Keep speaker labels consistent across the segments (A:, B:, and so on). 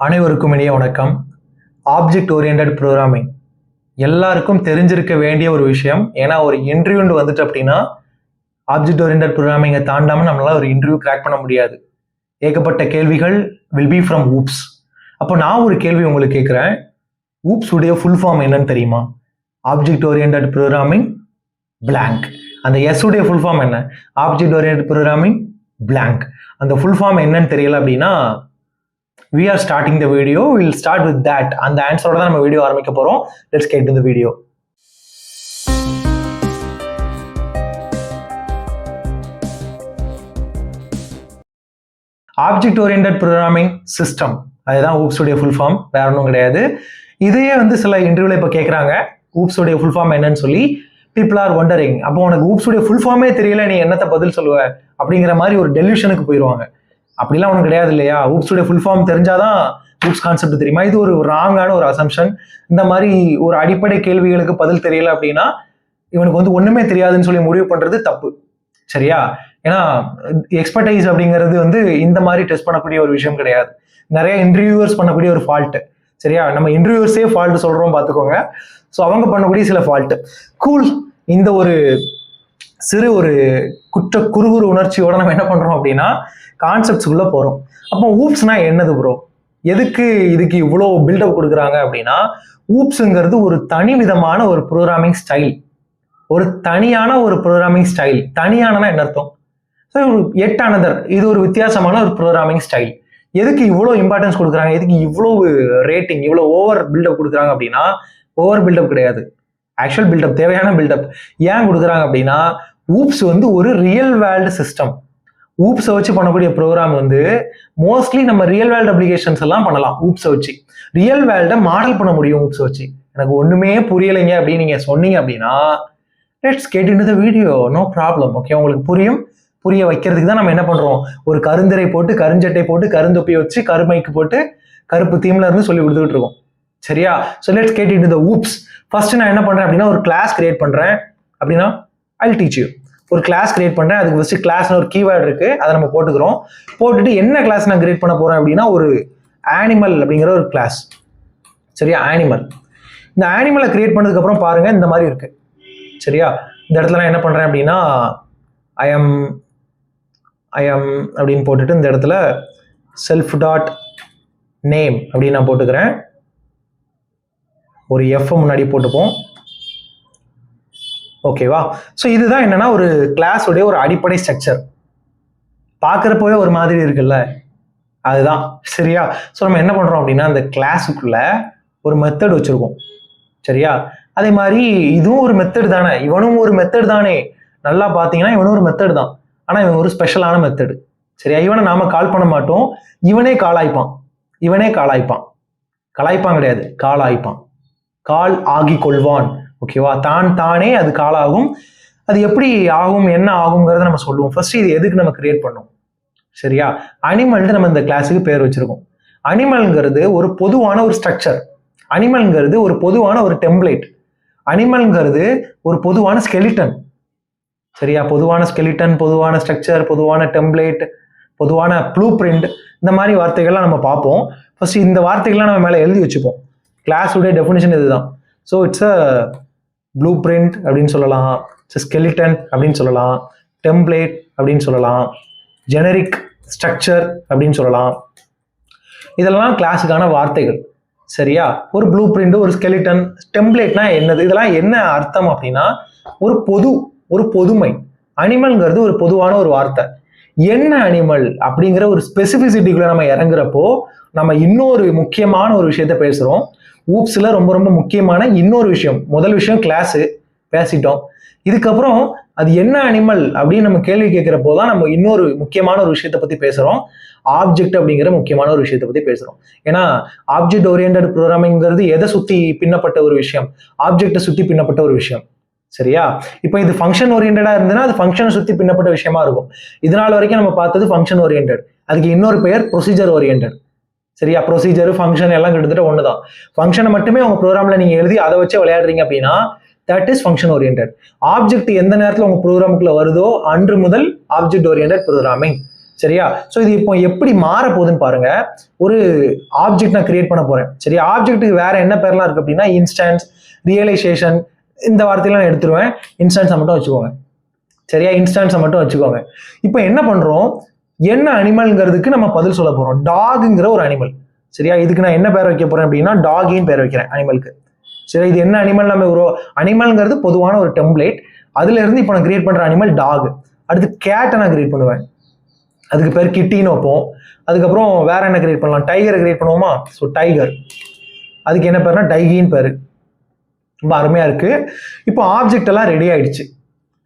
A: அனைவருக்கும் இனிய வணக்கம். ஆப்ஜெக்ட் ஓரியன்டட் ப்ரோக்ராமிங் எல்லாருக்கும் தெரிஞ்சிருக்க வேண்டிய ஒரு விஷயம். ஏன்னா ஒரு இன்டர்வியூன்னு வந்துட்டு அப்படின்னா ஆப்ஜெக்ட் ஓரியன்டட் ப்ரோக்ராமிங்கை தாண்டாமல் நம்மளால ஒரு இன்டர்வியூ கிராக் பண்ண முடியாது. ஏகப்பட்ட கேள்விகள் வில் பி ஃப்ரம் ஊப்ஸ். அப்போ நான் ஒரு கேள்வி உங்களுக்கு கேட்குறேன். ஊப்ஸ் உடைய ஃபுல் ஃபார்ம் என்னன்னு தெரியுமா? Object oriented programming blank. அந்த எஸ் உடைய ஃபுல் ஃபார்ம் என்ன? Object oriented programming blank. அந்த ஃபுல் ஃபார்ம் என்னன்னு தெரியல அப்படின்னா we are starting the video. We'll start with that. அந்த ஆன்சரோட தான் நம்ம வீடியோ ஆரம்பிக்க போறோம். Let's get to the video. Object oriented programming system, அதுதான் ஊப்ஸ் உடைய ஃபுல் ஃபார்ம், வேற ஒன்றும் கிடையாது. இதையே சில இன்டர்வியூல இப்போ கேட்குறாங்க ஊப்ஸ் உடைய ஃபுல் ஃபார்ம் என்னன்னு சொல்லி. பீப்புள் ஆர் ஒண்டரிங், அப்போ உனக்கு ஊப்ஸ் உடைய ஃபுல் ஃபார்மே தெரியல, நீ என்னத்தை பதில் சொல்லுவ அப்படிங்கிற மாதிரி ஒரு டெல்யூஷனுக்கு போயிடுவாங்க. அப்படிலாம் ஒன்றும் கிடையாது இல்லையா? ஊப்ஸுடைய ஃபுல் ஃபார்ம் தெரிஞ்சாதான் ஊப்ஸ் கான்செப்ட் தெரியுமா? இது ஒரு ராங்கான ஒரு அசம்ஷன். இந்த மாதிரி ஒரு அடிப்படை கேள்விகளுக்கு பதில் தெரியல அப்படின்னா இவனுக்கு ஒண்ணுமே தெரியாதுன்னு சொல்லி முடிவு பண்றது தப்பு, சரியா? ஏன்னா எக்ஸ்பர்டைஸ் அப்படிங்கிறது இந்த மாதிரி டெஸ்ட் பண்ணக்கூடிய ஒரு விஷயம் கிடையாது. நிறைய இன்டர்வியூவர்ஸ் பண்ணக்கூடிய ஒரு ஃபால்ட், சரியா? நம்ம இன்டர்வியூவர்ஸே ஃபால்ட் சொல்றோம் பார்த்துக்கோங்க. ஸோ அவங்க பண்ணக்கூடிய சில ஃபால்ட். கூல். இந்த ஒரு சிறு ஒரு குறுகுறு உணர்ச்சியோட நம்ம என்ன பண்றோம் அப்படின்னா கான்செப்ட்ஸ்குள்ள போறோம். அப்போ ஊப்ஸ்னா என்னது ப்ரோ? எதுக்கு இதுக்கு இவ்வளோ பில்டப் கொடுக்குறாங்க அப்படின்னா, ஊப்ஸுங்கிறது ஒரு தனி விதமான ஒரு ப்ரோக்ராமிங் ஸ்டைல், ஒரு தனியான ஒரு ப்ரோக்ராமிங் ஸ்டைல். தனியானனா என்ன அர்த்தம்? எட் அனதர், இது ஒரு வித்தியாசமான ஒரு ப்ரோக்ராமிங் ஸ்டைல். எதுக்கு இவ்வளோ இம்பார்ட்டன்ஸ் கொடுக்குறாங்க? எதுக்கு இவ்வளோ ரேட்டிங், இவ்வளோ ஓவர் பில்டப் கொடுக்குறாங்க அப்படின்னா, ஓவர் பில்டப் கிடையாது, ஆக்சுவல் பில்டப், தேவையான பில்டப். ஏன் கொடுக்குறாங்க அப்படின்னா, ஊப்ஸ் ஒரு ரியல் வேர்ல்டு சிஸ்டம். ஊப்ஸை வச்சு பண்ணக்கூடிய ப்ரோக்ராம் மோஸ்ட்லி நம்ம ரியல் வேர்ல்டு அப்ளிகேஷன்ஸ் எல்லாம் பண்ணலாம் ஊப்ஸை வச்சு. ரியல் வேர்ல்டை மாடல் பண்ண முடியும் ஊப்ஸை வச்சு. எனக்கு ஒண்ணுமே புரியலைங்க அப்படின்னு நீங்க சொன்னீங்க அப்படின்னா let's get into the video, no problem. Okay, உங்களுக்கு புரிய வைக்கிறதுக்கு தான் நம்ம என்ன பண்றோம், ஒரு கருந்திரை போட்டு, கருஞ்சட்டை போட்டு, கருந்தொப்பி வச்சு, கருமைக்கு போட்டு, கருப்பு தீம்ல இருந்து சொல்லி கொடுத்துட்டு இருக்கோம், சரியா? So let's get into the oops. First நான் என்ன பண்றேன் அப்படின்னா, ஒரு கிளாஸ் கிரியேட் பண்றேன் அப்படின்னா ஐ டீச் யூ. ஒரு கிளாஸ் கிரியேட் பண்றேன். அதுக்கு ஃபர்ஸ்ட் கிளாஸ்னு ஒரு கீவேர்டு இருக்கு, அதை நம்ம போட்டுக்கிறோம். போட்டுட்டு என்ன கிளாஸ் நான் கிரியேட் பண்ண போறேன் அப்படின்னா, ஒரு ஆனிமல் அப்படிங்கிற ஒரு கிளாஸ், சரியா? ஆனிமல். இந்த ஆனிமலை கிரியேட் பண்ணதுக்கு அப்புறம் பாருங்க இந்த மாதிரி இருக்கு, சரியா? இந்த இடத்துல நான் என்ன பண்றேன் அப்படின்னா ஐ எம் அப்படின்னு போட்டுட்டு இந்த இடத்துல செல்ஃப் டாட் நேம் அப்படின்னு நான் போட்டுக்கிறேன். ஒரு எஃப் முன்னாடி போட்டுப்போம், ஓகேவா? ஸோ இதுதான் என்னன்னா ஒரு கிளாஸ் உடைய ஒரு அடிப்படை ஸ்ட்ரக்சர். பார்க்குறப்பவே ஒரு மாதிரி இருக்குல்ல, அதுதான், சரியா? ஸோ நம்ம என்ன பண்றோம் அப்படின்னா, அந்த கிளாஸுக்குள்ள ஒரு மெத்தட் வச்சிருக்கோம், சரியா? அதே மாதிரி இதுவும் ஒரு மெத்தட் தானே, இவனும் ஒரு மெத்தட் தானே. நல்லா பார்த்தீங்கன்னா இவனும் ஒரு மெத்தட் தான், ஆனால் இவன் ஒரு ஸ்பெஷலான மெத்தடு, சரியா? இவனை நாம கால் பண்ண மாட்டோம், இவனே காலாய்ப்பான். கலாய்ப்பான் கிடையாது, காலாய்ப்பான். கால் ஆகி கொள்வான், ஓகேவா? தானே அது கால் ஆகும். அது எப்படி ஆகும், என்ன ஆகுங்கிறத நம்ம சொல்லுவோம். ஃபர்ஸ்ட் இது எதுக்கு நம்ம கிரியேட் பண்ணோம், சரியா? அனிமல்ட்டு நம்ம இந்த கிளாஸுக்கு பேர் வச்சிருக்கோம். அனிமல்ங்கிறது ஒரு பொதுவான ஒரு ஸ்ட்ரக்சர், அனிமல்ங்கிறது ஒரு பொதுவான ஒரு டெம்ப்ளேட், அனிமல்ங்கிறது ஒரு பொதுவான ஸ்கெலிட்டன், சரியா? பொதுவான ஸ்கெலிட்டன், பொதுவான ஸ்ட்ரக்சர், பொதுவான டெம்ப்ளேட், பொதுவான ப்ளூ பிரிண்ட், இந்த மாதிரி வார்த்தைகள்லாம் நம்ம பார்ப்போம். ஃபர்ஸ்ட் இந்த வார்த்தைகள்லாம் நம்ம மேலே எழுதி வச்சுப்போம். கிளாஸுடைய டெஃபினிஷன் இதுதான். So it's a blue print அப்படின்னு சொல்லலாம், ஸ்கெலிட்டன் அப்படின்னு சொல்லலாம், டெம்ப்ளேட் அப்படின்னு சொல்லலாம், ஜெனரிக் ஸ்ட்ரக்சர் அப்படின்னு சொல்லலாம். இதெல்லாம் கிளாஸுக்கான வார்த்தைகள், சரியா? ஒரு ப்ளூ பிரிண்ட், ஒரு ஸ்கெலிட்டன், டெம்ப்ளேட்னா என்னது, இதெல்லாம் என்ன அர்த்தம் அப்படின்னா ஒரு பொதுமை. அனிமல்ங்கிறது ஒரு பொதுவான ஒரு வார்த்தை. என்ன அனிமல் அப்படிங்கிற ஒரு ஸ்பெசிபிசிட்டிக்குள்ள நம்ம இறங்குறப்போ நம்ம இன்னொரு முக்கியமான ஒரு விஷயத்த பேசுறோம். ஊப்ஸ்ல ரொம்ப ரொம்ப முக்கியமான இன்னொரு விஷயம். முதல் விஷயம் கிளாஸ் பேசிட்டோம். இதுக்கப்புறம் அது என்ன அனிமல் அப்படின்னு நம்ம கேள்வி கேட்கிறப்போ தான் நம்ம இன்னொரு முக்கியமான ஒரு விஷயத்தை பத்தி பேசுறோம். ஆப்ஜெக்ட் அப்படிங்கிற முக்கியமான ஒரு விஷயத்தை பத்தி பேசுறோம். ஏன்னா ஆப்ஜெக்ட் ஓரியன்டட் ப்ரோக்ராமிங்கிறது எதை சுத்தி பின்னப்பட்ட ஒரு விஷயம், ஆப்ஜெக்டை சுத்தி பின்னப்பட்ட ஒரு விஷயம், சரியா? இப்போ இது ஃபங்க்ஷன் ஓரியன்டா இருந்ததுன்னா அது ஃபங்க்ஷனை சுத்தி பின்னப்பட்ட விஷயமா இருக்கும். இதனால வரைக்கும் நம்ம பார்த்தது ஃபங்க்ஷன் ஓரியன்டட். அதுக்கு இன்னொரு பெயர் ப்ரொசீஜர் ஓரியன்டட், சரியா? ப்ரொசீஜர், ஃபங்க்ஷன் எல்லாம் கிட்டத்தட்ட ஒண்ணுதான். ஃபங்க்ஷனை மட்டுமே உங்க ப்ரோக்ராம்ல நீங்க எழுதி அதை வச்சு விளையாடுறீங்க அப்படின்னா that is function oriented. Object எந்த நேரத்தில் உங்க ப்ரோக்ராமுக்குள்ள வருதோ அன்று முதல் ஆப்ஜெக்ட் ஓரியன்டட் ப்ரோக்ராமிங். சரியா? ஸோ இது இப்போ எப்படி மாற போகுதுன்னு பாருங்க. ஒரு ஆப்ஜெக்ட் நான் கிரியேட் பண்ண போறேன். சரியா? ஆப்ஜெக்ட்டுக்கு வேற என்ன பேர்லாம் இருக்கு அப்படின்னா இன்ஸ்டன்ஸ், ரியலைசேஷன், இந்த வார்த்தையெல்லாம் நான் எடுத்துருவேன். இன்ஸ்டன்ஸை மட்டும் வச்சுக்கோங்க. சரியா? இன்ஸ்டன்ஸை மட்டும் வச்சுக்கோங்க. இப்போ என்ன பண்றோம், என்ன அனிமல்ங்கிறதுக்கு நம்ம பதில் சொல்ல போறோம். டாகுங்கிற ஒரு அனிமல். சரியா? இதுக்கு நான் என்ன பேர் வைக்க போறேன் அப்படின்னா டாகின்னு பேர் வைக்கிறேன் அனிமலுக்கு. சரி, இது என்ன அனிமல்? நம்ம ஒரு அனிமல்ங்கிறது பொதுவான ஒரு டெம்ப்ளேட். அதுல இருந்து இப்போ நான் கிரியேட் பண்ற அனிமல் டாக். அடுத்து கேட்டை நான் கிரியேட் பண்ணுவேன். அதுக்கு பேர் கிட்டின்னு வைப்போம். அதுக்கப்புறம் வேற என்ன கிரியேட் பண்ணலாம்? டைகரை கிரியேட் பண்ணுவோமா? So tiger. அதுக்கு என்ன பேர்னா டைகின்னு பேரு. ரொம்ப அருமையா இருக்கு. இப்போ ஆப்ஜெக்ட் எல்லாம் ரெடி ஆயிடுச்சு.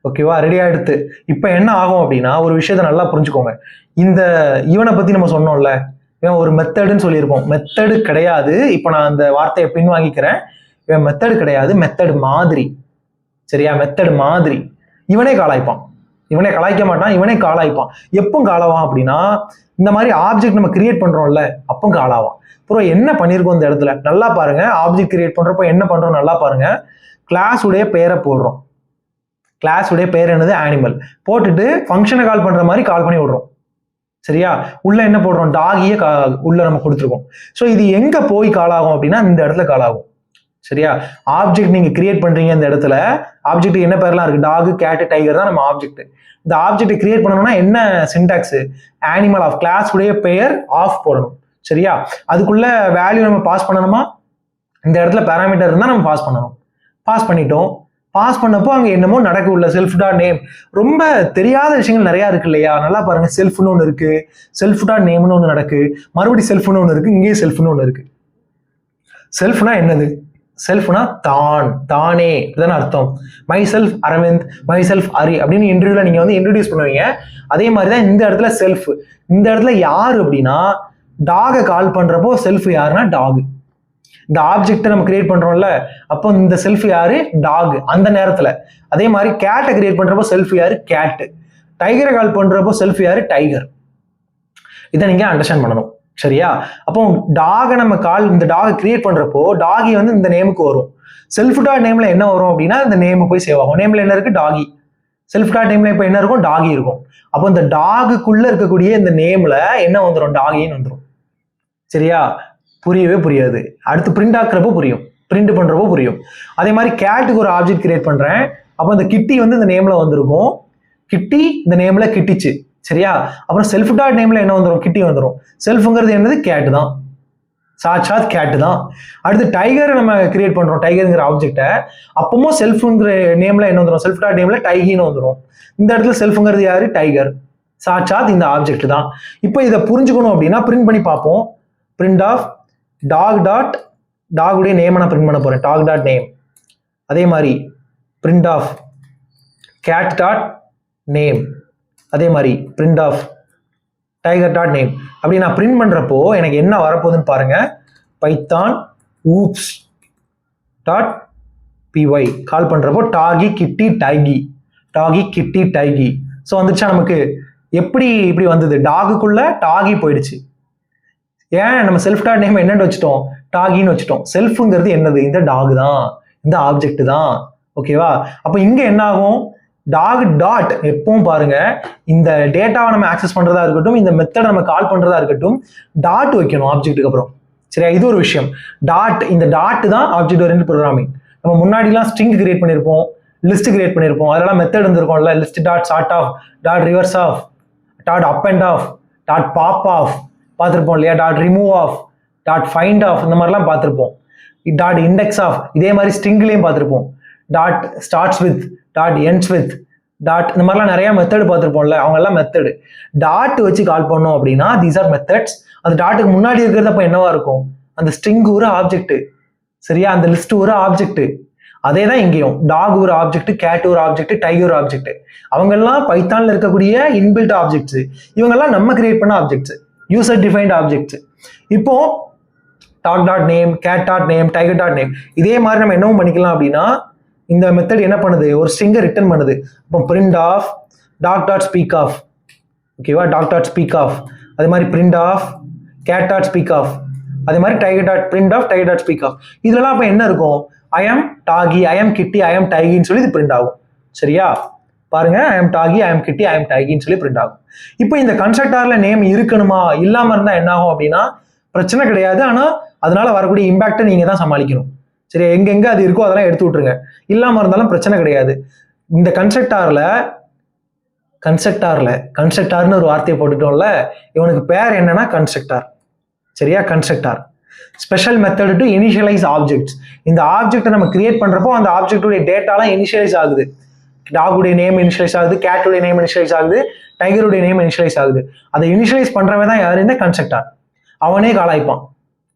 A: ஓகேவா? ரெடி ஆயிடுத்து. இப்போ என்ன ஆகும் அப்படின்னா ஒரு விஷயத்த நல்லா புரிஞ்சுக்கோங்க. இந்த இவனை பத்தி நம்ம சொன்னோம்ல, இவன் ஒரு மெத்தடுன்னு சொல்லியிருப்போம். மெத்தடு கிடையாது. இப்போ நான் அந்த வார்த்தையை பின் வாங்கிக்கிறேன். இவன் மெத்தடு கிடையாது, மெத்தடு மாதிரி. சரியா? மெத்தடு மாதிரி. இவனே காலாய்ப்பான். இவனே கலாய்க்க மாட்டான், இவனே காலாய்ப்பான். எப்போ காலாவான் அப்படின்னா இந்த மாதிரி ஆப்ஜெக்ட் நம்ம கிரியேட் பண்றோம்ல, அப்போ காலாவான். அப்புறம் என்ன பண்ணியிருக்கோம் இந்த இடத்துல நல்லா பாருங்க. ஆப்ஜெக்ட் கிரியேட் பண்றப்போ என்ன பண்றோம் நல்லா பாருங்க. கிளாஸ் உடைய பேரை போடுறோம். கிளாஸ் உடைய பேர் என்னது? அனிமல். போட்டுட்டு ஃபங்க்ஷனை கால் பண்ற மாதிரி கால் பண்ணி விடுறோம். சரியா? உள்ள என்ன போடுறோம்? டாகியே உள்ள நம்ம கொடுத்துருக்கோம். ஸோ இது எங்க போய் கால் ஆகும் அப்படின்னா இந்த இடத்துல கால் ஆகும். சரியா? ஆப்ஜெக்ட் நீங்க கிரியேட் பண்றீங்க இந்த இடத்துல. ஆப்ஜெக்ட் என்ன பேர்லாம் இருக்கு? டாக், கேட், டைகர் தான் நம்ம ஆப்ஜெக்ட். இந்த ஆப்ஜெக்ட் கிரியேட் பண்ணணும்னா என்ன சின்டாக்ஸ்? அனிமல் ஆஃப், கிளாஸ் உடைய பெயர் ஆஃப் போடணும். சரியா? அதுக்குள்ள வேல்யூ நம்ம பாஸ் பண்ணணுமா? இந்த இடத்துல பேராமீட்டர் இருந்தா நம்ம பாஸ் பண்ணணும். பாஸ் பண்ணிட்டோம். பாஸ் பண்ணப்போ அங்க என்னமோ நடக்க உள்ள செல்ஃப் டாட் நேம். ரொம்ப தெரியாத விஷயங்கள் நிறைய இருக்கு இல்லையா? நல்லா பாருங்க. செல்ஃப்னு ஒன்று இருக்கு, செல்ஃப் டாட் நேம்னு ஒன்று நடக்கு, மறுபடியும் செல்ஃப்னு ஒன்று இருக்கு, இங்கேயே செல்ஃப்னு ஒன்று இருக்கு. செல்ஃப்னா என்னது? செல்ஃப்னா தான், தானே, இதுதானே அர்த்தம். Myself Aravind, myself Hari அப்படின்னு இன்டர்வியூல நீங்க வந்து இன்ட்ரடியூஸ் பண்ணுவீங்க. அதே மாதிரி தான் இந்த இடத்துல செல்ஃப். இந்த இடத்துல யாரு அப்படின்னா டாகை கால் பண்றப்போ செல்ஃப் யாருன்னா டாக். இந்த ஆப்ஜெக்ட் நம்ம கிரியேட் பண்றோம்ல, அப்போ இந்த செல்ஃப் யாரு? டாக். அந்த நேரத்துல அதே மாதிரி கேட்டை கிரியேட் பண்றப்போ செல்ஃப் யாரு? கேட். டைகரை கால் பண்றப்போ செல்ஃப் யாரு? டைகர். இதை நீங்க அண்டர்ஸ்டாண்ட் பண்ணணும். சரியா? அப்போ டாகை நம்ம இந்த டாகை கிரியேட் பண்றப்போ டாகி வந்து இந்த நேமுக்கு வரும். செல்ஃப் டாட் நேம்ல என்ன வரும் அப்படின்னா இந்த நேம் போய் சேவ் ஆகும். நேம்ல என்ன இருக்கு? டாகி. செல்ஃப் டாட் நேம்ல இப்போ என்ன இருக்கும்? டாகி இருக்கும். அப்போ இந்த டாகுக்குள்ள இருக்கக்கூடிய இந்த நேம்ல என்ன வந்துடும்? டாகின்னு வந்துடும். சரியா? புரியவே புரியாது. அடுத்து பிரிண்ட் ஆக்குறப்போ புரியும், பிரிண்ட் பண்றப்போ புரியும். அதே மாதிரி கேட்டுக்கு ஒரு ஆப்ஜெக்ட் கிரியேட் பண்றேன். அப்போ இந்த கிட்டி வந்து இந்த நேம்ல வந்திருக்கும். கிட்டி இந்த நேம்ல கிட்டிச்சு. சரியா? அப்புறம் செல்ஃப் டாட் நேம்ல என்ன வந்துடும்? கிட்டி வந்துடும். செல்ஃப்ங்கிறது என்னது? கேட்டு தான். சாட்சாத் கேட்டு தான். அடுத்து டைகர் நம்ம கிரியேட் பண்றோம். டைகர்ங்கிற ஆப்ஜெக்டை அப்பவும் செல்ஃப்ங்கிற நேம்ல என்ன வந்துடும்? செல்ஃப் டாட் நேம்ல டைகின்னு வந்துடும். இந்த இடத்துல செல்ஃப்ங்கிறது யாரு? டைகர். சாட்சாத் இந்த ஆப்ஜெக்ட் தான். இப்போ இதை புரிஞ்சுக்கணும் அப்படின்னா பிரிண்ட் பண்ணி பார்ப்போம். பிரிண்ட் ஆஃப் டாக் டாட், டாகுடைய நேம் நான் பிரிண்ட் பண்ண போறேன். Dog dot name. அதே மாதிரி print of cat dot name. அதே மாதிரி print of tiger dot name. அப்படி நான் பிரிண்ட் பண்றப்போ எனக்கு என்ன வரப்போகுதுன்னு பாருங்க. Python oops dot PY call பண்றப்போ டாகி கிட்டி டைகி, டாகி கிட்டி டைகி. ஸோ வந்துச்சா நமக்கு? எப்படி இப்படி வந்தது? டாகுக்குள்ள டாகி போயிடுச்சு. ஏன்? நம்ம செல்ஃப் டாட் நேம் என்னன்னு வச்சுட்டோம்? டாகின்னு வச்சுட்டோம். செல்ஃப்ங்கிறது என்னது? இந்த டாக் தான், இந்த ஆப்ஜெக்ட் தான். ஓகேவா? அப்போ இங்க என்ன ஆகும்? டாக் டாட் எப்பவும் பாருங்க, இந்த டேட்டாவை நம்ம ஆக்சஸ் பண்றதா இருக்கட்டும், இந்த மெத்தட் நம்ம கால் பண்றதா இருக்கட்டும், டாட் வைக்கணும் ஆப்ஜெக்ட்டுக்கு அப்புறம். சரியா? இது ஒரு விஷயம். டாட், இந்த டாட் தான் ஆப்ஜெக்ட் ஓரியன்டட் ப்ரோக்ராமிங். நம்ம முன்னாடிலாம் ஸ்ட்ரிங் கிரியேட் பண்ணியிருப்போம், லிஸ்ட் கிரியேட் பண்ணியிருப்போம். அதெல்லாம் மெத்தட் இருந்திருக்கும்ல. List dot sort of, dot reverse of, dot append of, dot pop of பார்த்துருப்போம் இல்லையா? Dot remove of, dot find of, இந்த மாதிரிலாம் பார்த்துருப்போம். டாட் இண்டெக்ஸ் ஆஃப், இதே மாதிரி ஸ்ட்ரிங்லேயும் பார்த்துருப்போம். Dot starts with, dot ends with, dot, இந்த மாதிரிலாம் நிறைய மெத்தட் பார்த்துருப்போம்ல. அவங்க எல்லாம் மெத்தடு. டாட் வச்சு கால் பண்ணோம் அப்படின்னா தீஸ் ஆர் மெத்தட்ஸ். அந்த டாட்டுக்கு முன்னாடி இருக்கிறது அப்போ என்னவா இருக்கும்? அந்த ஸ்ட்ரிங் ஒரு ஆப்ஜெக்ட். சரியா? அந்த லிஸ்ட் ஒரு ஆப்ஜெக்ட். அதே தான் இங்கேயும். டாக் ஒரு ஆப்ஜெக்ட், கேட் ஒரு ஆப்ஜெக்ட், டைகர் ஒரு ஆப்ஜெக்ட். அவங்கெல்லாம் பைத்தான்ல இருக்கக்கூடிய இன்பில்ட் ஆப்ஜெக்ட்ஸ். இவங்கெல்லாம் நம்ம கிரியேட் பண்ண ஆப்ஜெக்ட்ஸ், யூசர் டிஃபைன்ட் ஆப்ஜெக்ட்ஸ். இப்போ dog dot name, cat dot name, tiger dot name, இதே மாதிரி நம்ம என்னவும் பண்ணிக்கலாம் அப்படின்னா இந்த மெத்தட் என்ன பண்ணுது? ஒரு ஸ்ட்ரிங்கை ரிட்டர்ன் பண்ணுது. இப்போ print of dog dot speak of. ஓகேவா? Dog dot speak of. அதே மாதிரி print of cat dot speak of. அதே மாதிரி tiger dot print of tiger dot speak of. இதெல்லாம் அப்போ என்ன இருக்கும்? ஐ எம் டாகி, ஐ எம் கிட்டி, ஐ எம் டைகின்னு சொல்லி இது பிரிண்ட் ஆகும். சரியா? பாருங்க, ஐ எம் டாகி, ஐ எம் கிட்டி, ஐ எம் டாகின்னு சொல்லி பிரிண்ட் ஆகும். இப்போ இந்த கன்ஸ்ட்ரக்டார்ல நேம் இருக்கணுமா இல்லாம இருந்தா என்ன ஆகும் அப்படின்னா பிரச்சனை கிடையாது. ஆனா அதனால வரக்கூடிய இம்பாக்டை நீங்க தான் சமாளிக்கணும். சரி, எங்கெங்க அது இருக்கோ அதெல்லாம் எடுத்து விட்டுருங்க. இல்லாம இருந்தாலும் பிரச்சனை கிடையாது. இந்த கன்ஸ்ட்ரக்டார்னு ஒரு வார்த்தையை போட்டுட்டோம்ல, இவனுக்கு பேர் என்னன்னா கன்ஸ்ட்ரக்டார். சரியா, constructor special method to initialise objects. இந்த ஆப்ஜெக்டை நம்ம கிரியேட் பண்றப்போ அந்த ஆப்ஜெக்டுடைய டேட்டாலாம் இனிஷியலைஸ் ஆகுது. டாகுடைய நேம் இனிஷியலைஸ் ஆகுது, கேட்டுடைய நேம் இனிஷியலைஸ் ஆகுது, டைகருடைய நேம் இனிஷியலைஸ் ஆகுது. அதை இனிஷியலைஸ் பண்றவன் தான் யாரு? இந்த கன்ஸ்ட்ரக்டார். அவனே காலாய்ப்பான்.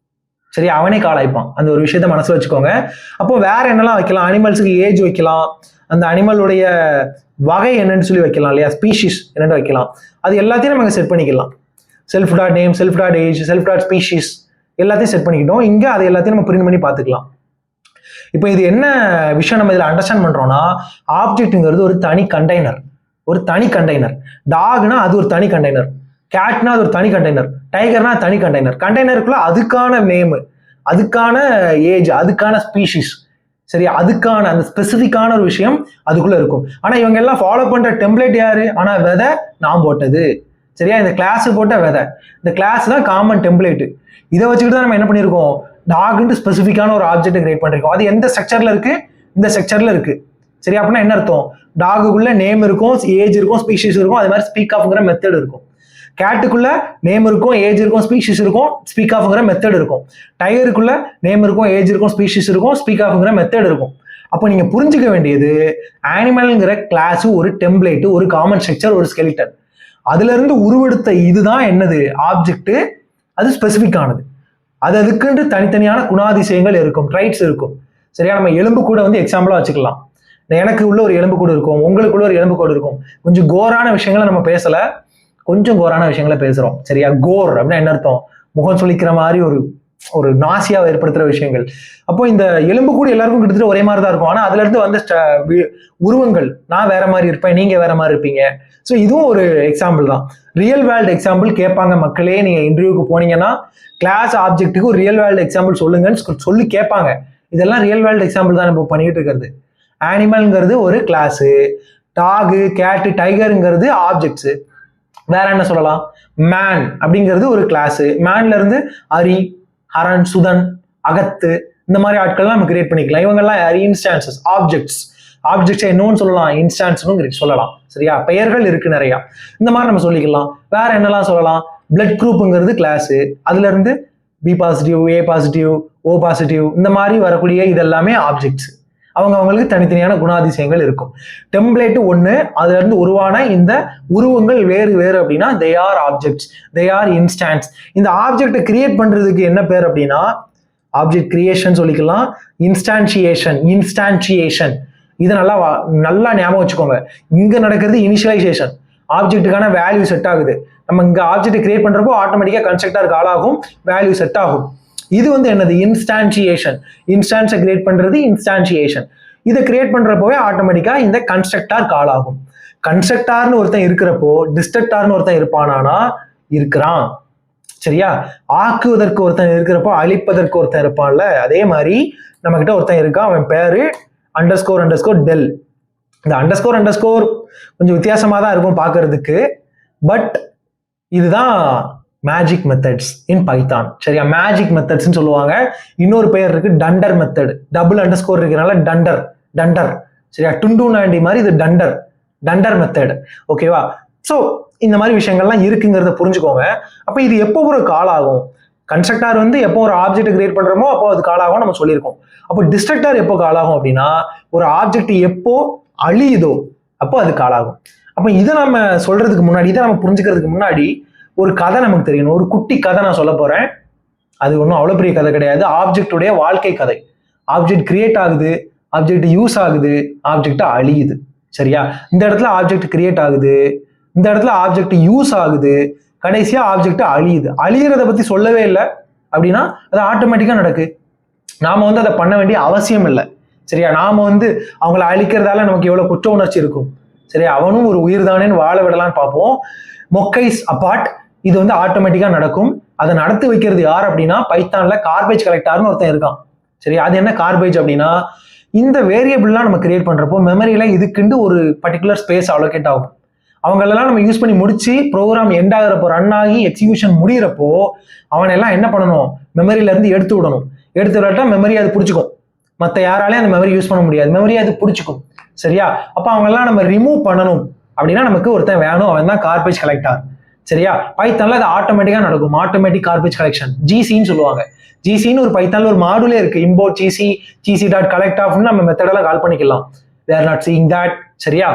A: சரி, அவனே காலாய்ப்பான். அந்த ஒரு விஷயத்த மனசுல வச்சுக்கோங்க. அப்போ வேற என்னெல்லாம் வைக்கலாம்? அனிமல்ஸுக்கு ஏஜ் வைக்கலாம், அந்த அனிமலுடைய வகை என்னன்னு சொல்லி வைக்கலாம் இல்லையா, ஸ்பீஷிஸ் என்னன்னு வைக்கலாம். அது எல்லாத்தையும் நம்ம செட் பண்ணிக்கலாம். Self dot name, self dot age, self dot species எல்லாத்தையும் செட் பண்ணிக்கிட்டோம். இங்க அதை எல்லாத்தையும் நம்ம பிரிண்ட் பண்ணி பார்த்துக்கலாம். இப்போ இது என்ன விஷயம் நம்ம இதில் அண்டர்ஸ்டாண்ட் பண்றோம்னா, ஆப்ஜெக்ட்ங்கிறது ஒரு தனி கண்டெய்னர். டாக்னா அது ஒரு தனி கண்டெய்னர், கேட்னா அது ஒரு தனி கண்டெய்னர், டைகர்னா தனி கண்டெய்னர். கண்டெய்னருக்குள்ள அதுக்கான நேம், அதுக்கான ஏஜ், அதுக்கான ஸ்பீஷிஸ், சரி, அதுக்கான அந்த ஸ்பெசிஃபிக்கான ஒரு விஷயம் அதுக்குள்ள இருக்கும். ஆனா இவங்க எல்லாம் ஃபாலோ பண்ற டெம்ப்ளேட் யாரு? ஆனா விதை நான் போட்டது. சரியா, இந்த கிளாஸ் போட்ட விதை, இந்த கிளாஸ் தான் காமன் டெம்ப்ளேட். இதை வச்சுக்கிட்டு தான் நம்ம என்ன பண்ணியிருக்கோம்? டாக்னு ஸ்பெசிஃபிக்கான ஒரு ஆப்ஜெக்ட் கிரியேட் பண்ணிருக்கோம். அது எந்த ஸ்ட்ரக்சர்ல இருக்கு? இந்த ஸ்ட்ரக்சர்ல இருக்கு. சரி, அப்படின்னா என்ன அர்த்தம்? டாகுக்குள்ள நேம் இருக்கும், ஏஜ் இருக்கும், ஸ்பீஷிஸ் இருக்கும், அது மாதிரி ஸ்பீக் ஆஃப்ங்கிற மெத்தட் இருக்கும். கேட்டுக்குள்ள நேம் இருக்கும், ஏஜ் இருக்கும், ஸ்பீஷிஸ் இருக்கும், ஸ்பீக் ஆஃப்ங்கிற மெத்தட் இருக்கும். டைகருக்குள்ள நேம் இருக்கும், ஏஜ் இருக்கும், ஸ்பீஷிஸ் இருக்கும், ஸ்பீக் ஆஃப்ங்கிற மெத்தட் இருக்கும். அப்போ நீங்க புரிஞ்சுக்க வேண்டியது, அனிமல்ங்கிற கிளாஸ் ஒரு டெம்ப்ளேட், ஒரு காமன் ஸ்ட்ரக்சர், ஒரு ஸ்கெலிட்டன். அதுல இருந்து உருவெடுத்த இதுதான் என்னது? ஆப்ஜெக்ட். அது ஸ்பெசிபிக் ஆனது. அது அதுக்குன்னு தனித்தனியான குணாதிசயங்கள் இருக்கும், ட்ரைட்ஸ் இருக்கும். சரியா, நம்ம எலும்பு கூட வந்து எக்ஸாம்பிளா வச்சுக்கலாம். எனக்கு உள்ள ஒரு எலும்பு கூடு இருக்கும், உங்களுக்குள்ள ஒரு எலும்பு கூடு இருக்கும். கொஞ்சம் கோரான விஷயங்களை நம்ம பேசல, கொஞ்சம் கோரான விஷயங்களை பேசுறோம். சரியா, கோர் அப்படின்னா என்ன அர்த்தம்? முகம் சுளிக்கிற மாதிரி ஒரு நாசியாவை ஏற்படுத்துற விஷயங்கள். அப்போ இந்த எலும்பு கூட எல்லாருக்கும் கிட்டத்தட்ட ஒரே மாதிரி தான் இருக்கும். ஆனா அதுல இருந்து வந்த உருவங்கள், நான் வேற மாதிரி இருப்பேன், நீங்க வேற மாதிரி இருப்பீங்க. ஸோ இதுவும் ஒரு எக்ஸாம்பிள் தான். ரியல் வேர்ல்டு எக்ஸாம்பிள் கேட்பாங்க மக்களே. நீங்க இன்டர்வியூக்கு போனீங்கன்னா கிளாஸ் ஆப்ஜெக்ட்டுக்கு ஒரு ரியல் வேர்ல்டு எக்ஸாம்பிள் சொல்லுங்கன்னு சொல்லி கேட்பாங்க. இதெல்லாம் ரியல் வேர்ல்டு எக்ஸாம்பிள் தான் நம்ம பண்ணிட்டு இருக்கிறது. அனிமல்ங்கிறது ஒரு கிளாஸு, டாகு, கேட்டு, டைகருங்கிறது ஆப்ஜெக்ட்ஸு. வேற என்ன சொல்லலாம்? மேன் அப்படிங்கிறது ஒரு கிளாஸு. மேன்ல இருந்து அரி, ஹரன், சுதன், அகத்து, இந்த மாதிரி ஆட்கள்லாம் நம்ம கிரியேட் பண்ணிக்கலாம். இவங்கெல்லாம் இன்ஸ்டான்சஸ், ஆப்ஜெக்ட்ஸ் என்னன்னு சொல்லலாம், இன்ஸ்டான்ஸ் சொல்லலாம். சரியா, பெயர்கள் இருக்கு நிறையா. இந்த மாதிரி நம்ம சொல்லிக்கலாம். வேற என்னெல்லாம் சொல்லலாம்? பிளட் குரூப்புங்கிறது கிளாஸு. அதுல இருந்து B positive, A positive, O positive, இந்த மாதிரி வரக்கூடிய இதெல்லாமே ஆப்ஜெக்ட்ஸ். அவங்களுக்கு தனித்தனியான குணாதிசயங்கள் இருக்கும். டெம்ப்ளேட் ஒன்று, அதுல இருந்து உருவான இந்த உருவங்கள் வேறு வேறு அப்படின்னா they are objects, they are instance. இந்த ஆப்ஜெக்டை கிரியேட் பண்றதுக்கு என்ன பேர் அப்படின்னா ஆப்ஜெக்ட் கிரியேஷன் சொல்லிக்கலாம், இன்ஸ்டான்ஷியேஷன். இதை நல்லா ஞாபகம் வச்சுக்கோங்க. இங்க நடக்கிறது இனிஷியலைசேஷன், ஆப்ஜெக்ட்டுக்கான வேல்யூ செட் ஆகுது. நம்ம இங்க ஆப்ஜெக்ட் கிரியேட் பண்றப்போ ஆட்டோமேட்டிக்கா கன்ஸ்ட்ரக்டர் கால் ஆகும், வேல்யூ செட் ஆகும். இது வந்து என்னது? இன்ஸ்டான்ஷியேஷன். இன்ஸ்டான்ஸை கிரியேட் பண்றது இன்ஸ்டான்ஷியேஷன். இதை கிரியேட் பண்றப்போவே ஆட்டோமேட்டிக்கா இந்த கன்ஸ்ட்ரக்டார் கால் ஆகும். கன்ஸ்ட்ரக்டார்னு ஒருத்தன் இருக்கிறப்போ டிஸ்ட்ரக்டார்னு ஒருத்தன் இருப்பானா? இருக்கிறான். சரியா, ஆக்குவதற்கு ஒருத்தன் இருக்கிறப்போ அழிப்பதற்கு ஒருத்தன் இருப்பான்ல, அதே மாதிரி நம்ம கிட்ட ஒருத்தன் இருக்கான். அவன் பேரு __del. இந்த __ கொஞ்சம் வித்தியாசமா தான் இருக்கும் பார்க்கறதுக்கு. பட் இதுதான் மேஜிக் மெத்தட்ஸ் இன் பைத்தான். சரியா, மேஜிக் மெத்தட்ஸ்ன்னு சொல்லுவாங்க. இன்னொரு பெயர் இருக்கு டண்டர் மெத்தட். __ இருக்கிறனால டண்டர். சரியா, டுண்டு நாண்டி மாதிரி இது டண்டர் மெத்தட். ஓகேவா? ஸோ இந்த மாதிரி விஷயங்கள்லாம் இருக்குங்கிறத புரிஞ்சுக்கோங்க. அப்போ இது எப்போ ஒரு கால் ஆகும்? கன்ஸ்ட்ரக்டார் வந்து எப்போ ஒரு ஆப்ஜெக்ட் கிரியேட் பண்றோமோ அப்போ அது கால் ஆகும் நம்ம சொல்லியிருக்கோம். அப்போ டிஸ்ட்ரக்டார் எப்போ கால் ஆகும் அப்படின்னா ஒரு ஆப்ஜெக்ட் எப்போ அழியுதோ அப்போ அது கால் ஆகும். அப்போ இதை நம்ம சொல்றதுக்கு முன்னாடி, இதை நம்ம புரிஞ்சுக்கிறதுக்கு முன்னாடி ஒரு கதை நமக்கு தெரியணும். ஒரு குட்டி கதை நான் சொல்ல போறேன். அது ஒன்றும் அவ்வளோ பெரிய கதை கிடையாது. ஆப்ஜெக்டுடைய வாழ்க்கை கதை. ஆப்ஜெக்ட் கிரியேட் ஆகுது, ஆப்ஜெக்ட் யூஸ் ஆகுது, ஆப்ஜெக்ட் அழியுது. சரியா, இந்த இடத்துல ஆப்ஜெக்ட் கிரியேட் ஆகுது, இந்த இடத்துல ஆப்ஜெக்ட் யூஸ் ஆகுது, கடைசியா ஆப்ஜெக்ட் அழியுது. அழியறத பத்தி சொல்லவே இல்லை அப்படின்னா அது ஆட்டோமேட்டிக்கா நடக்கு. நாம வந்து அதை பண்ண வேண்டிய அவசியம் இல்லை. சரியா, நாம வந்து அவங்களை அழிக்கிறதால நமக்கு எவ்வளவு குற்ற உணர்ச்சி இருக்கும். சரியா, அவனும் ஒரு உயிர் தானேன்னு வாழ விடலான்னு பார்ப்போம். மொக்கைஸ் அபார்ட், இது வந்து ஆட்டோமேட்டிக்கா நடக்கும். அதை நடத்தி வைக்கிறது யார் அப்படின்னா பைத்தான்ல கார்பேஜ் கலெக்டார்னு ஒருத்தன் இருக்கான். சரி, அது என்ன கார்பேஜ் அப்படின்னா இந்த வேரியபிள்லாம் நம்ம கிரியேட் பண்றப்போ மெமரியில இதுக்குண்டு ஒரு பர்டிகுலர் ஸ்பேஸ் அலோகேட் ஆகும். அவங்களெல்லாம் நம்ம யூஸ் பண்ணி முடிச்சு ப்ரோக்ராம் எண்ட் ஆகிறப்போ, ரன் ஆகி எக்ஸிகியூஷன் முடிகிறப்போ அவனெல்லாம் என்ன பண்ணணும், மெமரியில இருந்து எடுத்து விடணும். எடுத்து விடட்டா மெமரி அது பிடிச்சிக்கும். மற்ற யாராலையும் அந்த மெமரி யூஸ் பண்ண முடியாது, மெமரி அது பிடிச்சிக்கும். சரியா? அப்போ அவங்கெல்லாம் நம்ம ரிமூவ் பண்ணணும் அப்படின்னா நமக்கு ஒருத்தன் வேணும், அவன் தான் கார்பேஜ் கலெக்டர். சரியா? பைத்தான்ல அது ஆட்டோமேட்டிக்கா நடக்கும், ஆட்டோமேட்டிக் கார்பேஜ் கலெக்ஷன், ஜிசின்னு சொல்லுவாங்க. ஜிசின்னு ஒரு பைத்தான்ல ஒரு மாடுலே இருக்கு, import GC, GC dot collect ஆஃப்னு நம்ம மெத்தடெல்லாம் கால் பண்ணிக்கலாம். we are not seeing that. சரியா?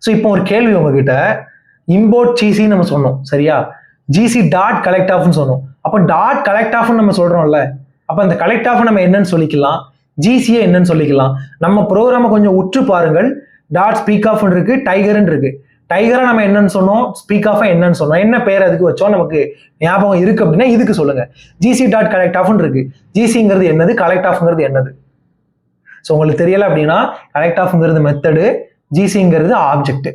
A: ஸோ இப்போ ஒரு கேள்வி உங்ககிட்ட, இம்போர்ட் ஜிசின்னு நம்ம சொன்னோம். சரியா? ஜிசி டாட் கலெக்ட் ஆஃப்னு சொன்னோம். அப்போ டாட் கலெக்ட் ஆஃப்னு நம்ம சொல்றோம்ல, அப்போ அந்த கலெக்ட் ஆஃப் நம்ம என்னன்னு சொல்லிக்கலாம், ஜிசியை என்னன்னு சொல்லிக்கலாம். நம்ம ப்ரோக்ராமை கொஞ்சம் உற்று பாருங்கள். டாட் ஸ்பீக் ஆஃப் இருக்கு, டைகர்ன்னு இருக்கு. டைகரை நம்ம என்னன்னு சொன்னோம், ஸ்பீக் ஆஃப் என்னன்னு சொன்னோம், என்ன பேர் அதுக்கு வச்சோம் நமக்கு ஞாபகம் இருக்கு அப்படின்னா இதுக்கு சொல்லுங்க. ஜிசி டாட் கலெக்ட் ஆஃப்னு இருக்கு. ஜிசிங்கிறது என்னது, கலெக்ட் ஆஃப்ங்கிறது என்னது? ஸோ உங்களுக்கு தெரியல அப்படின்னா கலெக்ட் ஆஃப்ங்கிறது மெத்தடு, ஜிசிங்கிறது ஆப்ஜெக்ட்.